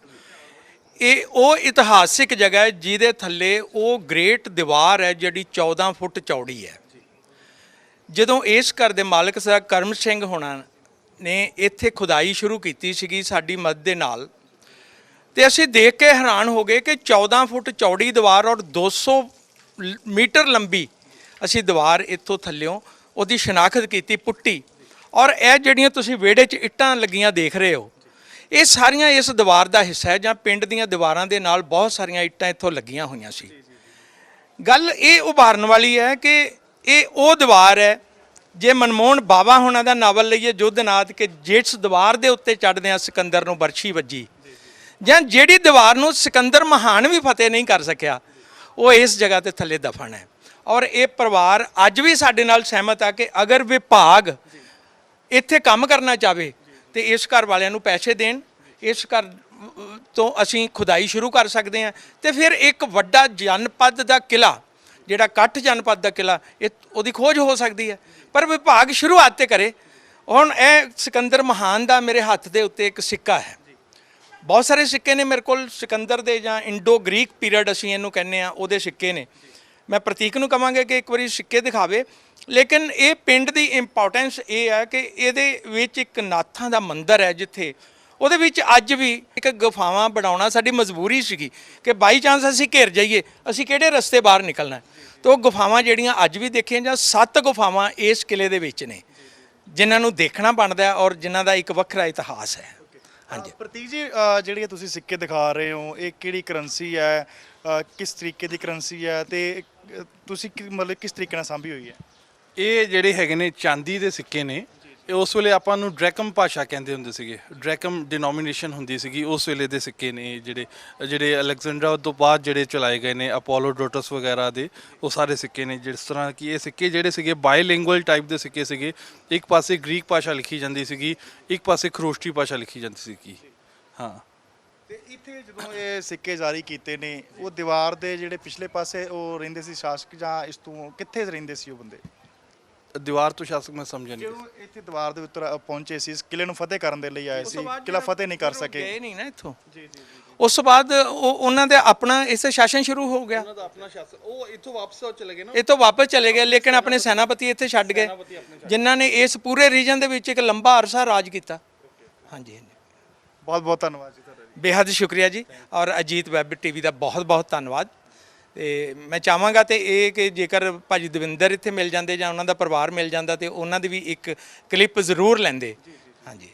ਇਹ ਉਹ ਇਤਿਹਾਸਿਕ ਜਗ੍ਹਾ ਹੈ ਜਿਹਦੇ ਥੱਲੇ ਉਹ ਗ੍ਰੇਟ ਦੀਵਾਰ ਹੈ ਜਿਹੜੀ 14 ਫੁੱਟ ਚੌੜੀ ਹੈ। ਜਦੋਂ ਇਸ ਘਰ ਦੇ ਮਾਲਕ ਸਾਹਿਬ ਕਰਮ ਸਿੰਘ ਹੋਣਾ ਨੇ ਇੱਥੇ ਖੁਦਾਈ ਸ਼ੁਰੂ ਕੀਤੀ ਸੀਗੀ ਸਾਡੀ ਮਦਦ ਦੇ ਨਾਲ, ਤੇ ਅਸੀਂ ਦੇਖ ਕੇ ਹੈਰਾਨ ਹੋ ਗਏ ਕਿ 14 ਫੁੱਟ ਚੌੜੀ ਦੀਵਾਰ ਔਰ 200 ਮੀਟਰ ਲੰਬੀ ਅਸੀਂ ਦੀਵਾਰ ਇੱਥੋਂ ਥੱਲਿਓਂ ਉਹਦੀ ਸ਼ਨਾਖਤ ਕੀਤੀ, ਪੁੱਟੀ। ਔਰ ਇਹ ਜਿਹੜੀਆਂ ਤੁਸੀਂ ਵਿਹੜੇ 'ਚ ਇੱਟਾਂ ਲੱਗੀਆਂ ਦੇਖ ਰਹੇ ਹੋ, ਇਹ ਸਾਰੀਆਂ ਇਸ ਦੀਵਾਰ ਦਾ ਹਿੱਸਾ ਹੈ, ਜਾਂ ਪਿੰਡ ਦੀਆਂ ਦੀਵਾਰਾਂ ਦੇ ਨਾਲ ਬਹੁਤ ਸਾਰੀਆਂ ਇੱਟਾਂ ਇੱਥੋਂ ਲੱਗੀਆਂ ਹੋਈਆਂ ਸੀ। ਗੱਲ ਇਹ ਉਭਾਰਨ ਵਾਲੀ ਹੈ ਕਿ ਇਹ ਉਹ ਦੀਵਾਰ ਹੈ, ਜੇ ਮਨਮੋਹਨ ਬਾਵਾ ਹੋਣਾ ਦਾ ਨਾਵਲ ਲਈਏ ਯੁੱਧਨਾਦ, ਕਿ ਜਿਸ ਦੀਵਾਰ ਦੇ ਉੱਤੇ ਚੜ੍ਹਦਿਆਂ ਸਿਕੰਦਰ ਨੂੰ ਬਰਛੀ ਵੱਜੀ, ਜਾਂ ਜਿਹੜੀ ਦੀਵਾਰ ਨੂੰ ਸਿਕੰਦਰ ਮਹਾਨ ਵੀ ਫਤਿਹ ਨਹੀਂ ਕਰ ਸਕਿਆ, ਉਹ ਇਸ ਜਗ੍ਹਾ ਤੇ ਥੱਲੇ ਦਫਨ ਹੈ। ਔਰ ਇਹ ਪਰਿਵਾਰ ਅੱਜ ਵੀ ਸਾਡੇ ਨਾਲ ਸਹਿਮਤ ਆ ਕਿ ਅਗਰ ਵਿਭਾਗ ਇੱਥੇ ਕੰਮ ਕਰਨਾ ਚਾਹਵੇ ਤੇ ਇਸ ਘਰ ਵਾਲਿਆਂ ਨੂੰ ਪੈਸੇ ਦੇਣ, ਇਸ ਘਰ ਤੋਂ ਅਸੀਂ ਖੁਦਾਈ ਸ਼ੁਰੂ ਕਰ ਸਕਦੇ ਹਾਂ ਤੇ ਫਿਰ ਇੱਕ ਵੱਡਾ ਜਨਪਦ ਦਾ ਕਿਲਾ, ਜਿਹੜਾ ਕੱਠ ਜਨਪਦ ਦਾ ਕਿਲਾ, ਇਹ ਉਹਦੀ ਖੋਜ ਹੋ ਸਕਦੀ ਹੈ। ਪਰ ਵਿਭਾਗ ਸ਼ੁਰੂਆਤ ਤੇ ਕਰੇ। ਹੁਣ ਇਹ ਸਿਕੰਦਰ ਮਹਾਨ ਦਾ ਮੇਰੇ ਹੱਥ ਦੇ ਉੱਤੇ ਇੱਕ ਸਿੱਕਾ ਹੈ, ਬਹੁਤ ਸਾਰੇ ਸਿੱਕੇ ਨੇ ਮੇਰੇ ਕੋਲ ਸਿਕੰਦਰ ਦੇ, ਜਾਂ ਇੰਡੋ ਗ੍ਰੀਕ ਪੀਰੀਅਡ ਅਸੀਂ ਇਹਨੂੰ ਕਹਿੰਦੇ ਆ, ਉਹਦੇ ਸਿੱਕੇ ਨੇ। ਮੈਂ ਪ੍ਰਤੀਕ ਨੂੰ ਕਹਾਂਗਾ ਕਿ ਇੱਕ ਵਾਰੀ ਸਿੱਕੇ ਦਿਖਾਵੇ। ਲੇਕਿਨ ਇਹ ਪਿੰਡ ਦੀ ਇੰਪੋਰਟੈਂਸ ਇਹ ਹੈ ਕਿ ਇਹਦੇ ਵਿੱਚ ਇੱਕ ਨਾਥਾਂ ਦਾ ਮੰਦਿਰ ਹੈ, ਜਿੱਥੇ ਉਹਦੇ ਵਿੱਚ ਅੱਜ ਵੀ ਇੱਕ ਗੁਫਾਵਾਂ ਬਣਾਉਣਾ ਸਾਡੀ ਮਜਬੂਰੀ ਸੀਗੀ ਕਿ ਬਾਈ ਚਾਂਸ ਅਸੀਂ ਘਿਰ ਜਾਈਏ, ਅਸੀਂ ਕਿਹੜੇ ਰਸਤੇ ਬਾਹਰ ਨਿਕਲਣਾ। ਤਾਂ ਉਹ ਗੁਫਾਵਾਂ ਜਿਹੜੀਆਂ ਅੱਜ ਵੀ ਦੇਖੀਆਂ ਜਾਂ 7 ਗੁਫਾਵਾਂ ਇਸ ਕਿਲੇ ਦੇ ਵਿੱਚ ਨੇ, ਜਿਨ੍ਹਾਂ ਨੂੰ ਦੇਖਣਾ ਬਣਦਾ ਹੈ ਔਰ ਜਿਨ੍ਹਾਂ ਦਾ ਇੱਕ ਵੱਖਰਾ ਇਤਿਹਾਸ ਹੈ। ਹਾਂਜੀ ਪ੍ਰਤੀਕ ਜੀ, ਜਿਹੜੀ ਤੁਸੀਂ ਸਿੱਕੇ ਦਿਖਾ ਰਹੇ ਹੋ, ਇਹ ਕਿਹੜੀ ਕਰੰਸੀ ਹੈ, ਕਿਸ ਤਰੀਕੇ ਦੀ ਕਰੰਸੀ ਹੈ, ਤੇ ਤੁਸੀਂ ਮਤਲਬ ਕਿਸ ਤਰੀਕੇ ਨਾਲ ਸਾਂਭੀ ਹੋਈ ਹੈ? ਇਹ ਜਿਹੜੇ ਹੈਗੇ ਨੇ ਚਾਂਦੀ ਦੇ ਸਿੱਕੇ ਨੇ। ਇਹ ਉਸ ਵੇਲੇ ਆਪਾਂ ਨੂੰ ਡਰੈਕਮ ਭਾਸ਼ਾ ਕਹਿੰਦੇ ਹੁੰਦੇ ਸੀਗੇ, ਡਰੈਕਮ ਡਿਨੋਮੀਨੇਸ਼ਨ ਹੁੰਦੀ ਸੀਗੀ ਉਸ ਵੇਲੇ ਦੇ ਸਿੱਕੇ ਨੇ। ਜਿਹੜੇ ਅਲੈਗਜ਼ੈਂਡਰ ਤੋਂ ਬਾਅਦ ਜਿਹੜੇ ਚਲਾਏ ਗਏ ਨੇ, ਅਪੋਲੋਡੋਟਸ ਵਗੈਰਾ ਦੇ, ਉਹ ਸਾਰੇ ਸਿੱਕੇ ਨੇ। ਜਿਸ ਤਰ੍ਹਾਂ ਕਿ ਇਹ ਸਿੱਕੇ ਜਿਹੜੇ ਸੀਗੇ ਬਾਈਲਿੰਗੁਅਲ ਟਾਈਪ ਦੇ ਸਿੱਕੇ ਸੀਗੇ। ਇੱਕ ਪਾਸੇ ਗ੍ਰੀਕ ਭਾਸ਼ਾ ਲਿਖੀ ਜਾਂਦੀ ਸੀਗੀ, ਇੱਕ ਪਾਸੇ ਖਰੋਸ਼ਟੀ ਭਾਸ਼ਾ ਲਿਖੀ ਜਾਂਦੀ ਸੀਗੀ। ਹਾਂ, ਤੇ ਇੱਥੇ ਜਦੋਂ ਇਹ ਸਿੱਕੇ ਜਾਰੀ ਕੀਤੇ ਨੇ, ਉਹ ਦੀਵਾਰ ਦੇ ਜਿਹੜੇ ਪਿਛਲੇ ਪਾਸੇ ਉਹ ਰਹਿੰਦੇ ਸੀ ਸ਼ਾਸਕ, ਜਾਂ ਇਸ ਤੋਂ ਕਿੱਥੇ ਰਹਿੰਦੇ ਸੀ ਉਹ ਬੰਦੇ? ਦੀਵਾਰ ਤੋਂ ਸ਼ਾਸਕ ਮੈਂ ਸਮਝਿਆ ਨਹੀਂ। ਜਦੋਂ ਇੱਥੇ ਦੀਵਾਰ ਦੇ ਉੱਤੇ ਪਹੁੰਚੇ ਸੀ, ਇਸ ਕਿਲੇ ਨੂੰ ਫਤਿਹ ਕਰਨ ਦੇ ਲਈ ਆਏ ਸੀ, ਕਿਲਾ ਫਤਿਹ ਨਹੀਂ ਕਰ ਸਕੇ। ਗਏ ਨਹੀਂ ਨਾ ਇੱਥੋਂ। ਉਸ ਤੋਂ ਬਾਅਦ ਉਹਨਾਂ ਦੇ ਆਪਣਾ ਇਸ ਸ਼ਾਸਨ ਸ਼ੁਰੂ ਹੋ ਗਿਆ। ਉਹਨਾਂ ਦਾ ਆਪਣਾ ਸ਼ਾਸਨ, ਉਹ ਇੱਥੋਂ ਵਾਪਸ ਚਲੇ ਗਏ ਨਾ। ਇੱਥੋਂ ਵਾਪਸ ਚਲੇ ਗਏ, ਲੇਕਿਨ ਆਪਣੇ ਸੈਨਾਪਤੀ ਇੱਥੇ ਛੱਡ ਗਏ, ਜਿਨ੍ਹਾਂ ਨੇ ਇਸ ਪੂਰੇ ਰੀਜਨ ਦੇ ਵਿੱਚ ਇੱਕ ਲੰਬਾ ਅਰਸਾ ਰਾਜ ਕੀਤਾ। ਹਾਂਜੀ ਹਾਂਜੀ, ਬਹੁਤ ਬਹੁਤ ਧੰਨਵਾਦ ਜੀ ਤੁਹਾਡਾ। ਬੇਹੱਦ ਸ਼ੁਕਰੀਆ ਜੀ, ਔਰ ਅਜੀਤ ਵੈਬ ਟੀਵੀ ਦਾ ਬਹੁਤ ਬਹੁਤ ਧੰਨਵਾਦ। ਤੇ ਮੈਂ ਚਾਹਾਂਗਾ ਤੇ ਇਹ ਕਿ ਜੇਕਰ ਭਾਜੀ ਦਵਿੰਦਰ ਇੱਥੇ ਮਿਲ ਜਾਂਦੇ ਜਾਂ ਉਹਨਾਂ ਦਾ ਪਰਿਵਾਰ ਮਿਲ ਜਾਂਦਾ ਤੇ ਉਹਨਾਂ ਦੀ ਵੀ ਇੱਕ ਕਲਿੱਪ ਜ਼ਰੂਰ ਲੈਂਦੇ। ਹਾਂਜੀ,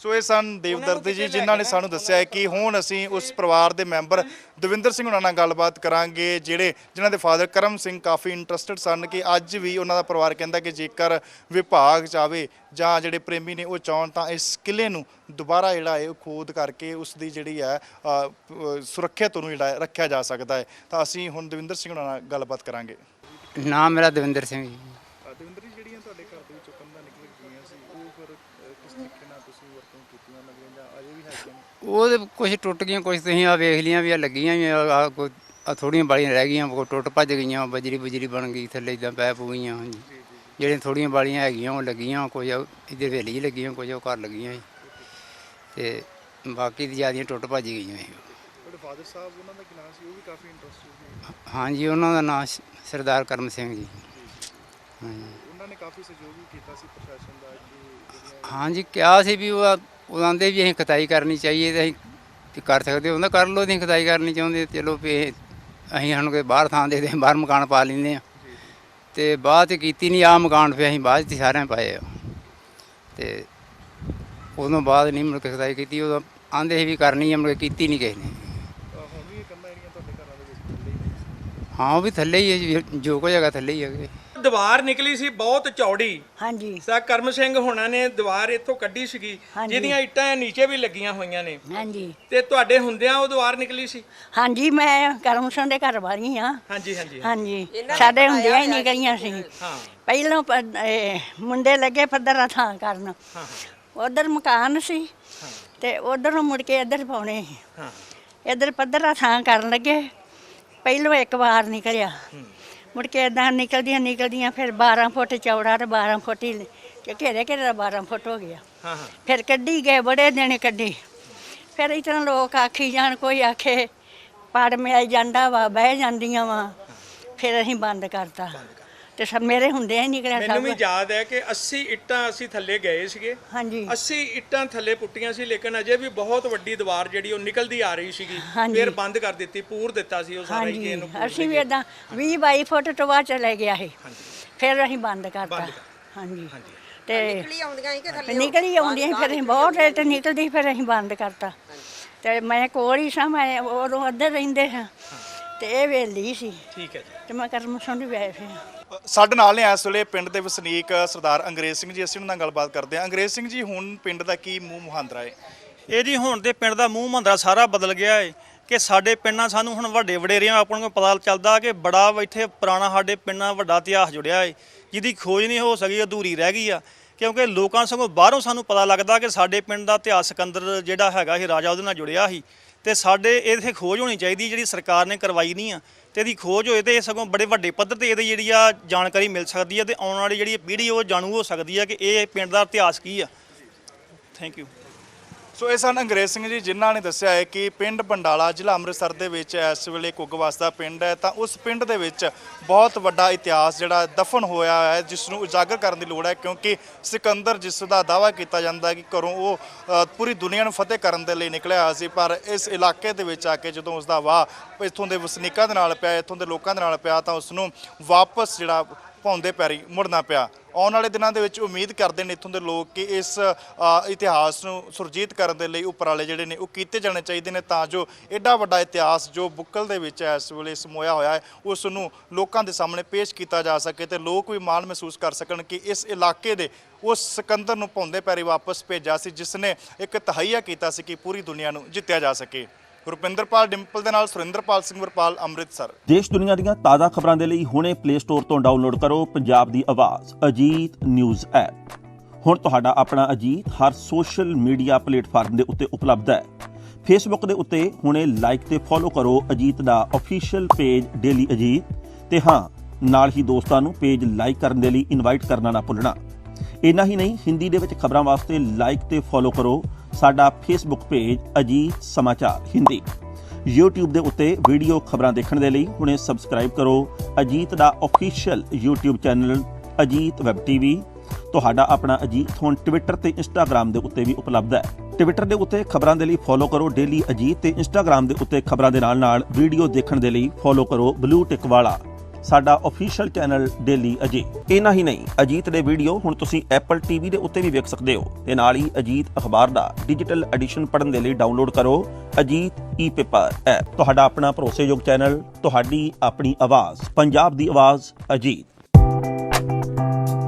ਸੋ ਇਹ ਸਨ ਦੇਵਦਰਦ ਜੀ, ਜਿਨ੍ਹਾਂ ਨੇ ਸਾਨੂੰ ਦੱਸਿਆ ਹੈ ਕਿ ਹੁਣ ਅਸੀਂ ਉਸ ਪਰਿਵਾਰ ਦੇ ਮੈਂਬਰ ਦਵਿੰਦਰ ਸਿੰਘ ਉਹਨਾਂ ਨਾਲ ਗੱਲਬਾਤ ਕਰਾਂਗੇ, ਜਿਨ੍ਹਾਂ ਦੇ ਫਾਦਰ ਕਰਮ ਸਿੰਘ ਕਾਫੀ ਇੰਟਰਸਟਿਡ ਸਨ। ਕਿ ਅੱਜ ਵੀ ਉਹਨਾਂ ਦਾ ਪਰਿਵਾਰ ਕਹਿੰਦਾ ਕਿ ਜੇਕਰ ਵਿਭਾਗ ਚਾਵੇ ਜਾਂ ਜਿਹੜੇ ਪ੍ਰੇਮੀ ਨੇ ਉਹ ਚਾਹਣ ਤਾਂ ਇਸ ਕਿਲੇ ਨੂੰ ਦੁਬਾਰਾ ਜਿਹੜਾ ਹੈ ਉਹ ਖੋਦ ਕਰਕੇ ਉਸ ਦੀ ਜਿਹੜੀ ਹੈ ਸੁਰੱਖਿਅਤ ਨੂੰ ਜਿਹੜਾ ਰੱਖਿਆ ਜਾ ਸਕਦਾ ਹੈ। ਤਾਂ ਅਸੀਂ ਹੁਣ ਦਵਿੰਦਰ ਸਿੰਘ ਉਹਨਾਂ ਨਾਲ ਗੱਲਬਾਤ ਕਰਾਂਗੇ। ਨਾਮ ਮੇਰਾ ਦਵਿੰਦਰ ਸਿੰਘ ਜੀ। ਦਵਿੰਦਰ ਜੀ, ਜਿਹੜੀਆਂ ਤੁਹਾਡੇ ਘਰ ਦੇ ਵਿੱਚੋਂ ਕੰਧਾਂ ਨਿਕਲ ਗਈਆਂ ਸੀ, ਉਹ ਫਿਰ ਕਿਸ ਤਰੀਕੇ ਨਾਲ ਤੁਸੀਂ ਵਰਤੋਂ ਕੀਤੀਆਂ ਲੱਗੀਆਂ ਜਾਂ ਅਜੇ ਵੀ ਹੈਗੀਆਂ ਨੇ? ਉਹ ਕੁਝ ਟੁੱਟ ਗਈਆਂ, ਕੁਝ ਤੁਸੀਂ ਆ ਵੇਖ ਲੀਆਂ ਵੀ ਆ ਲੱਗੀਆਂ ਵੀ ਆ, ਕੋਈ ਥੋੜੀਆਂ ਬਾਲੀਆਂ ਰਹਿ ਗਈਆਂ, ਕੋਈ ਟੁੱਟ ਭੱਜ ਗਈਆਂ, ਬਜਰੀ ਬਣ ਗਈ ਥੱਲੇ, ਇਦਾਂ ਪੈ ਪੂ ਗਈਆਂ। ਹਾਂਜੀ, ਜਿਹੜੀਆਂ ਥੋੜੀਆਂ ਬਾਲੀਆਂ ਹੈਗੀਆਂ ਉਹ ਲੱਗੀਆਂ, ਕੁਝ ਇੱਧਰ ਹਵੇਲੀ ਲੱਗੀਆਂ, ਕੁਝ ਉਹ ਘਰ ਲੱਗੀਆਂ। ਤੇ ਬਾਕੀ ਦੀ ਜ਼ਿਆਦੀਆਂ ਟੁੱਟ ਭੱਜ ਗਈਆਂ। ਤੁਹਾਡੇ ਫਾਦਰ ਸਾਹਿਬ, ਉਹਨਾਂ ਦਾ ਕੀ ਨਾਮ ਸੀ? ਉਹ ਵੀ ਕਾਫੀ ਇੰਟਰਸਟਿਡ ਸੀ। ਹਾਂਜੀ, ਉਹਨਾਂ ਦਾ ਨਾਮ ਸਰਦਾਰ ਕਰਮ ਸਿੰਘ ਜੀ। ਹਾਂਜੀ, ਉਹਨਾਂ ਨੇ ਕਾਫੀ ਸਹਿਯੋਗ ਵੀ ਕੀਤਾ ਸੀ ਪ੍ਰਸ਼ਾਸਨ ਦਾ ਕਿ ਹਾਂਜੀ, ਕਿਹਾ ਸੀ ਵੀ ਉਹ ਆਂਦੇ ਵੀ ਅਸੀਂ ਖਤਾਈ ਕਰਨੀ ਚਾਹੀਏ, ਤੇ ਅਸੀਂ ਕਰ ਸਕਦੇ ਹੁੰਦਾ ਕਰ ਲਓ, ਅਸੀਂ ਖਤਾਈ ਕਰਨੀ ਚਾਹੁੰਦੇ ਚਲੋ ਵੀ ਅਸੀਂ ਸਾਨੂੰ ਕੋਈ ਬਾਹਰ ਥਾਂ ਦੇ ਦੇ, ਬਾਹਰ ਮਕਾਨ ਪਾ ਲੈਂਦੇ ਆ। ਤੇ ਬਾਅਦ 'ਚ ਕੀਤੀ ਨਹੀਂ ਆ ਮਕਾਨ, ਫਿਰ ਅਸੀਂ ਬਾਅਦ 'ਚ ਸਾਰਿਆਂ ਪਾਏ ਆ। ਤੇ ਉਦੋਂ ਬਾਅਦ ਨਹੀਂ ਮੁੜ ਕੇ ਖਤਾਈ ਕੀਤੀ, ਉਦੋਂ ਆਂਦੇ ਸੀ ਵੀ ਕਰਨੀ ਆ, ਮੁੜ ਕੇ ਕੀਤੀ ਨਹੀਂ ਕਿਸੇ ਨੇ। ਹੁਣ ਵੀ ਇਹ ਕੰਧਾਂ ਜਿਹੜੀਆਂ ਤੁਹਾਡੇ ਘਰਾਂ ਦੇ ਵਿੱਚ ਥੱਲੇ ਹੀ ਨੇ? ਹਾਂ, ਉਹ ਵੀ ਥੱਲੇ ਹੀ ਹੈ ਜੀ, ਜੋ ਕੁਝ ਹੈਗਾ ਥੱਲੇ ਹੀ ਹੈਗੇ। ਦੀਵਾਰ ਨਿਕਲੀ ਸੀ ਬਹੁਤ ਚੌੜੀ। ਹਾਂਜੀ ਸਾ ਕਰਮ ਸਿੰਘ ਹੋਣਾ ਨੇ ਦੀਵਾਰ ਇੱਥੋਂ ਕੱਢੀ ਸੀਗੀ, ਹਾਂਜੀ। ਜਿਹਦੀਆਂ ਇੱਟਾਂ ਨੀਚੇ ਵੀ ਲੱਗੀਆਂ ਹੋਈਆਂ ਨੇ। ਹਾਂਜੀ ਤੇ ਤੁਹਾਡੇ ਹੁੰਦਿਆਂ ਉਹ ਦੀਵਾਰ ਨਿਕਲੀ ਸੀ? ਹਾਂਜੀ, ਮੈਂ ਕਰਮ ਸਿੰਘ ਦੇ ਘਰ ਵਾਲੀ ਹਾਂ। ਹਾਂਜੀ ਹਾਂਜੀ ਹਾਂਜੀ, ਸਾਡੇ ਹੁੰਦਿਆਂ ਹੀ ਨਿਕਲੀਆਂ ਸੀ। ਹਾਂ ਪਹਿਲਾਂ ਮੁੰਡੇ ਲੱਗੇ ਪੱਧਰਾ ਥਾਂ ਕਰਨ, ਉਧਰ ਮਕਾਨ ਸੀ ਤੇ ਉਧਰੋਂ ਮੁੜ ਕੇ ਇੱਧਰ ਪਾਉਣੇ ਸੀ। ਹਾਂ, ਇੱਧਰ ਪੱਧਰਾ ਥਾਂ ਕਰਨ ਲੱਗੇ, ਪਹਿਲੋਂ ਇੱਕ ਵਾਰ ਨਿਕਲਿਆ, ਮੁੜ ਕੇ ਇਦਾਂ ਨਿਕਲਦੀਆਂ ਫਿਰ 12 ਫੁੱਟ ਚੌੜਾ ਤੇ 12 ਫੁੱਟ ਹੀ ਘੇਰੇ ਦਾ 12 ਫੁੱਟ ਹੋ ਗਿਆ। ਹਾਂ ਹਾਂ, ਫਿਰ ਕੱਢੀ ਗਏ, ਬੜੇ ਦਿਨ ਕੱਢੀ। ਫਿਰ ਇਸ ਤਰ੍ਹਾਂ ਲੋਕ ਆਖੀ ਜਾਣ, ਕੋਈ ਆਖੇ ਪੜ ਮਿਲ ਜਾਂਦਾ ਵਾ, ਬਹਿ ਜਾਂਦੀਆਂ ਵਾ। ਫਿਰ ਅਸੀਂ ਬੰਦ ਕਰਤਾ ਤੇ ਸਭ ਮੇਰੇ ਹੁੰਦੇ ਹੀ ਨਿਕਲਿਆ ਮੈਨੂੰ ਵੀ ਸਭ। ਯਾਦ ਹੈ ਕਿ 80 ਇੱਟਾਂ ਅਸੀਂ ਥੱਲੇ ਗਏ ਸੀਗੇ। ਹਾਂਜੀ 80 ਇੱਟਾਂ ਥੱਲੇ ਪੁੱਟੀਆਂ ਸੀ, ਲੇਕਿਨ ਅਜੇ ਵੀ ਬਹੁਤ ਵੱਡੀ ਦੀਵਾਰ ਜਿਹੜੀ ਉਹ ਨਿਕਲਦੀ ਆ ਰਹੀ ਸੀਗੀ। ਹਾਂਜੀ। ਫਿਰ ਬੰਦ ਕਰ ਦਿੱਤੀ, ਪੂਰ ਦਿੱਤਾ ਸੀ ਉਹ ਸਾਰਾ ਹੀ ਕਿ ਹਾਂਜੀ, ਇਹਨੂੰ ਪੂਰ ਅਸੀਂ ਵੀ ਦੇਈਏ। ਇਦਾਂ 20-22 ਫੁੱਟ ਤੋਂ ਬਾਅਦ ਚਲੇ ਗਿਆ ਇਹ। ਫਿਰ ਅਸੀਂ ਬੰਦ ਕਰਤਾ। ਬੰਦ ਹਾਂਜੀ ਤੇ ਨਿਕਲੀ ਆਉਂਦੀਆਂ ਸੀ ਕਿ ਥੱਲੇ ਨਿਕਲੀ ਆਉਂਦੀਆਂ ਸੀ, ਫਿਰ ਅਸੀਂ ਬਹੁਤ ਰੇਟ ਨਿਕਲਦੀ, ਫਿਰ ਅਸੀਂ ਬੰਦ ਕਰਤਾ। ਤੇ ਮੈਂ ਕੋਲ ਹੀ ਸਾਂ, ਮੈਂ ਉਦੋਂ ਅੱਧਰ ਰਹਿੰਦੇ ਸਾਂ ਤੇ ਇਹ ਵੇਲੀ ਸੀ ਠੀਕ ਹੈ ਜੀ। ਤੇ ਮੈਂ ਕਰਮ ਸਿੰਘ ਦੀ ਵਾਈਫ ਹਾਂ। ਸਾਡੇ ਨਾਲ ਨੇ ਇਸ ਵੇਲੇ ਪਿੰਡ ਦੇ ਵਸਨੀਕ ਸਰਦਾਰ ਅੰਗਰੇਜ਼ ਸਿੰਘ ਜੀ, ਅਸੀਂ ਉਹਨਾਂ ਨਾਲ ਗੱਲਬਾਤ ਕਰਦੇ ਹਾਂ। ਅੰਗਰੇਜ਼ ਸਿੰਘ ਜੀ, ਹੁਣ ਪਿੰਡ ਦਾ ਕੀ ਮੂੰਹ ਮੁਹਾਂਦਰਾ ਹੈ? ਇਹ ਜੀ ਹੁਣ ਦੇ ਪਿੰਡ ਦਾ ਮੂੰਹ ਮੰਦਾ ਸਾਰਾ ਬਦਲ ਗਿਆ ਏ ਕਿ ਸਾਡੇ ਪਿੰਡਾਂ ਸਾਨੂੰ ਹੁਣ ਵੱਡੇ ਵਡੇਰਿਆਂ ਆਪਾਂ ਨੂੰ ਪਤਾ ਚੱਲਦਾ ਕਿ ਬੜਾ ਇੱਥੇ ਪੁਰਾਣਾ ਸਾਡੇ ਪਿੰਡਾਂ ਵੱਡਾ ਇਤਿਹਾਸ ਜੁੜਿਆ ਏ, ਜਿਹਦੀ ਖੋਜ ਨਹੀਂ ਹੋ ਸਕੀ, ਅਧੂਰੀ ਰਹਿ ਗਈ ਆ। ਕਿਉਂਕਿ ਲੋਕਾਂ ਸਗੋਂ ਬਾਹਰੋਂ ਸਾਨੂੰ ਪਤਾ ਲੱਗਦਾ ਕਿ ਸਾਡੇ ਪਿੰਡ ਦਾ ਇਤਿਹਾਸ ਸਿਕੰਦਰ ਜਿਹੜਾ ਹੈਗਾ ਇਹ ਰਾਜਾ ਉਹਦੇ ਨਾਲ ਜੁੜਿਆ ਸੀ ਤੇ ਸਾਡੇ ਇਹਦੇ ਖੋਜ ਹੋਣੀ ਚਾਹੀਦੀ ਜਿਹੜੀ ਸਰਕਾਰ ਨੇ ਕਰਵਾਈ ਨਹੀਂ ਆ ਤੇ ਇਹਦੀ ਖੋਜ ਹੋਏ ਤੇ ਸਗੋਂ ਬੜੇ ਵੱਡੇ ਪੱਧਰ ਤੇ ਇਹਦੀ ਜਿਹੜੀ ਆ ਜਾਣਕਾਰੀ ਮਿਲ ਸਕਦੀ ਹੈ ਤੇ ਆਉਣ ਵਾਲੀ ਜਿਹੜੀ ਪੀੜ੍ਹੀ ਉਹ ਜਾਣੂ ਹੋ ਸਕਦੀ ਹੈ ਕਿ ਇਹ ਪਿੰਡ ਦਾ ਇਤਿਹਾਸ ਕੀ ਆ। Thank you. ਸੋ ਇਹ ਸਨ ਅੰਗਰੇਜ਼ ਸਿੰਘ ਜੀ, ਜਿਨ੍ਹਾਂ ਨੇ ਦੱਸਿਆ ਹੈ ਕਿ ਪਿੰਡ ਬੰਡਾਲਾ ਜ਼ਿਲ੍ਹਾ ਅੰਮ੍ਰਿਤਸਰ ਦੇ ਵਿੱਚ ਇਸ ਵੇਲੇ ਕੁੱਗ ਵਸਦਾ ਪਿੰਡ ਹੈ ਤਾਂ ਉਸ ਪਿੰਡ ਦੇ ਵਿੱਚ ਬਹੁਤ ਵੱਡਾ ਇਤਿਹਾਸ ਜਿਹੜਾ ਦਫਨ ਹੋਇਆ ਹੈ ਜਿਸ ਨੂੰ ਉਜਾਗਰ ਕਰਨ ਦੀ ਲੋੜ ਹੈ, ਕਿਉਂਕਿ ਸਿਕੰਦਰ ਜਿਸ ਦਾ ਦਾਅਵਾ ਕੀਤਾ ਜਾਂਦਾ ਹੈ ਕਿ ਘਰੋਂ ਉਹ ਪੂਰੀ ਦੁਨੀਆ ਨੂੰ ਫਤਿਹ ਕਰਨ ਦੇ ਲਈ ਨਿਕਲਿਆ ਹੋਇਆ ਸੀ, ਪਰ ਇਸ ਇਲਾਕੇ ਦੇ ਵਿੱਚ ਆ ਕੇ ਜਦੋਂ ਉਸ ਦਾ ਵਾਹ ਇੱਥੋਂ ਦੇ ਵਸਨੀਕਾਂ ਦੇ ਨਾਲ ਪਿਆ, ਇੱਥੋਂ ਦੇ ਲੋਕਾਂ ਦੇ ਨਾਲ ਪਿਆ ਤਾਂ ਉਸ ਨੂੰ ਵਾਪਸ ਜਿਹੜਾ ਭੌਂਦੇ ਪੈਰੀ ਮੁੜਨਾ ਪਿਆ। ਆਉਣ ਵਾਲੇ ਦਿਨਾਂ ਦੇ ਵਿੱਚ ਉਮੀਦ ਕਰਦੇ ਨੇ ਇੱਥੋਂ ਦੇ ਲੋਕ ਕਿ ਇਸ ਇਤਿਹਾਸ ਨੂੰ ਸੁਰਜੀਤ ਕਰਨ ਦੇ ਲਈ ਉਪਰਾਲੇ ਜਿਹੜੇ ਨੇ ਉਹ ਕੀਤੇ ਜਾਣੇ ਚਾਹੀਦੇ ਨੇ ਤਾਂ ਜੋ ਐਡਾ ਵੱਡਾ ਇਤਿਹਾਸ ਜੋ ਬੁੱਕਲ ਦੇ ਵਿੱਚ ਇਸ ਵੇਲੇ ਸਮੋਇਆ ਹੋਇਆ ਹੈ ਉਸ ਨੂੰ ਲੋਕਾਂ ਦੇ ਸਾਹਮਣੇ ਪੇਸ਼ ਕੀਤਾ ਜਾ ਸਕੇ ਤੇ ਲੋਕ ਵੀ ਮਾਣ ਮਹਿਸੂਸ ਕਰ ਸਕਣ ਕਿ ਇਸ ਇਲਾਕੇ ਦੇ ਉਸ ਸਿਕੰਦਰ ਨੂੰ ਭੌਂਦੇ ਪੈਰੀ ਵਾਪਸ ਭੇਜਿਆ ਸੀ ਜਿਸ ਨੇ ਇੱਕ ਤਹਈਆ ਕੀਤਾ ਸੀ ਕਿ ਪੂਰੀ ਦੁਨੀਆ ਨੂੰ ਜਿੱਤਿਆ ਜਾ ਸਕੇ। ਰੁਪਿੰਦਰਪਾਲ ਡਿੰਪਲ ਦੇ ਨਾਲ ਸੁਰਿੰਦਰਪਾਲ ਸਿੰਘ ਵਰਪਾਲ, ਅੰਮ੍ਰਿਤਸਰ। ਦੇਸ਼ ਦੁਨੀਆ ਦੀਆਂ ਤਾਜ਼ਾ ਖਬਰਾਂ ਦੇ ਲਈ ਹੁਣੇ ਪਲੇ ਸਟੋਰ ਤੋਂ ਡਾਊਨਲੋਡ ਕਰੋ ਪੰਜਾਬ ਦੀ ਆਵਾਜ਼ ਅਜੀਤ ਨਿਊਜ਼ ਐਪ। ਹੁਣ ਤੁਹਾਡਾ ਆਪਣਾ ਅਜੀਤ ਹਰ ਸੋਸ਼ਲ ਮੀਡੀਆ ਪਲੇਟਫਾਰਮ ਦੇ ਉੱਤੇ ਉਪਲਬਧ ਹੈ। ਫੇਸਬੁੱਕ ਦੇ ਉੱਤੇ ਹੁਣੇ ਲਾਈਕ ਤੇ ਫੋਲੋ ਕਰੋ ਅਜੀਤ ਦਾ ਅਫੀਸ਼ੀਅਲ ਪੇਜ ਡੇਲੀ ਅਜੀਤ ਤੇ ਹਾਂ ਨਾਲ ਹੀ ਦੋਸਤਾਂ ਨੂੰ ਪੇਜ ਲਾਈਕ ਕਰਨ ਦੇ ਲਈ ਇਨਵਾਈਟ ਕਰਨਾ ਨਾ ਭੁੱਲਣਾ। ਇੰਨਾ ਹੀ ਨਹੀਂ, ਹਿੰਦੀ ਦੇ ਵਿੱਚ ਖਬਰਾਂ ਵਾਸਤੇ ਲਾਈਕ ਤੇ ਫੋਲੋ ਕਰੋ ਸਾਡਾ ਫੇਸਬੁੱਕ ਪੇਜ ਅਜੀਤ ਸਮਾਚਾਰ ਹਿੰਦੀ। YouTube ਦੇ ਉੱਤੇ ਵੀਡੀਓ ਖਬਰਾਂ ਦੇਖਣ ਦੇ ਲਈ ਹੁਣੇ ਸਬਸਕ੍ਰਾਈਬ ਕਰੋ ਅਜੀਤ ਦਾ official YouTube channel Ajit web TV. ਤੁਹਾਡਾ ਆਪਣਾ ਅਜੀਤ ਹੁਣ ਟਵਿੱਟਰ ਤੇ ਇੰਸਟਾਗ੍ਰਾਮ ਦੇ ਉੱਤੇ ਵੀ ਉਪਲਬਧ ਹੈ। ਟਵਿੱਟਰ ਦੇ ਉੱਤੇ ਖਬਰਾਂ ਦੇ ਲਈ ਫੋਲੋ ਕਰੋ ਡੇਲੀ ਅਜੀਤ ਤੇ ਇੰਸਟਾਗ੍ਰਾਮ ਦੇ ਉੱਤੇ ਖਬਰਾਂ ਦੇ ਨਾਲ ਵੀਡੀਓ ਦੇਖਣ ਦੇ ਲਈ ਫੋਲੋ ਕਰੋ ਬਲੂ ਟਿਕ ਵਾਲਾ ਸਾਡਾ ਅਫੀਸ਼ੀਅਲ ਚੈਨਲ ਡੇਲੀ ਅਜੀਤ। ਇੰਨਾ ਹੀ ਨਹੀਂ, ਅਜੀਤ ਦੇ ਵੀਡੀਓ ਹੁਣ ਤੁਸੀਂ ਐਪਲ ਟੀਵੀ ਦੇ ਉੱਤੇ ਵੀ ਵੇਖ ਸਕਦੇ ਹੋ ਤੇ ਨਾਲ ਹੀ ਅਜੀਤ ਅਖਬਾਰ ਦਾ ਡਿਜੀਟਲ ਐਡੀਸ਼ਨ ਪੜ੍ਹਨ ਦੇ ਲਈ ਡਾਊਨਲੋਡ ਕਰੋ ਅਜੀਤ ਈ-ਪੇਪਰ ਐਪ। ਤੁਹਾਡਾ ਆਪਣਾ ਭਰੋਸੇਯੋਗ ਚੈਨਲ, ਤੁਹਾਡੀ ਆਪਣੀ ਆਵਾਜ਼, ਪੰਜਾਬ ਦੀ ਆਵਾਜ਼ ਅਜੀਤ।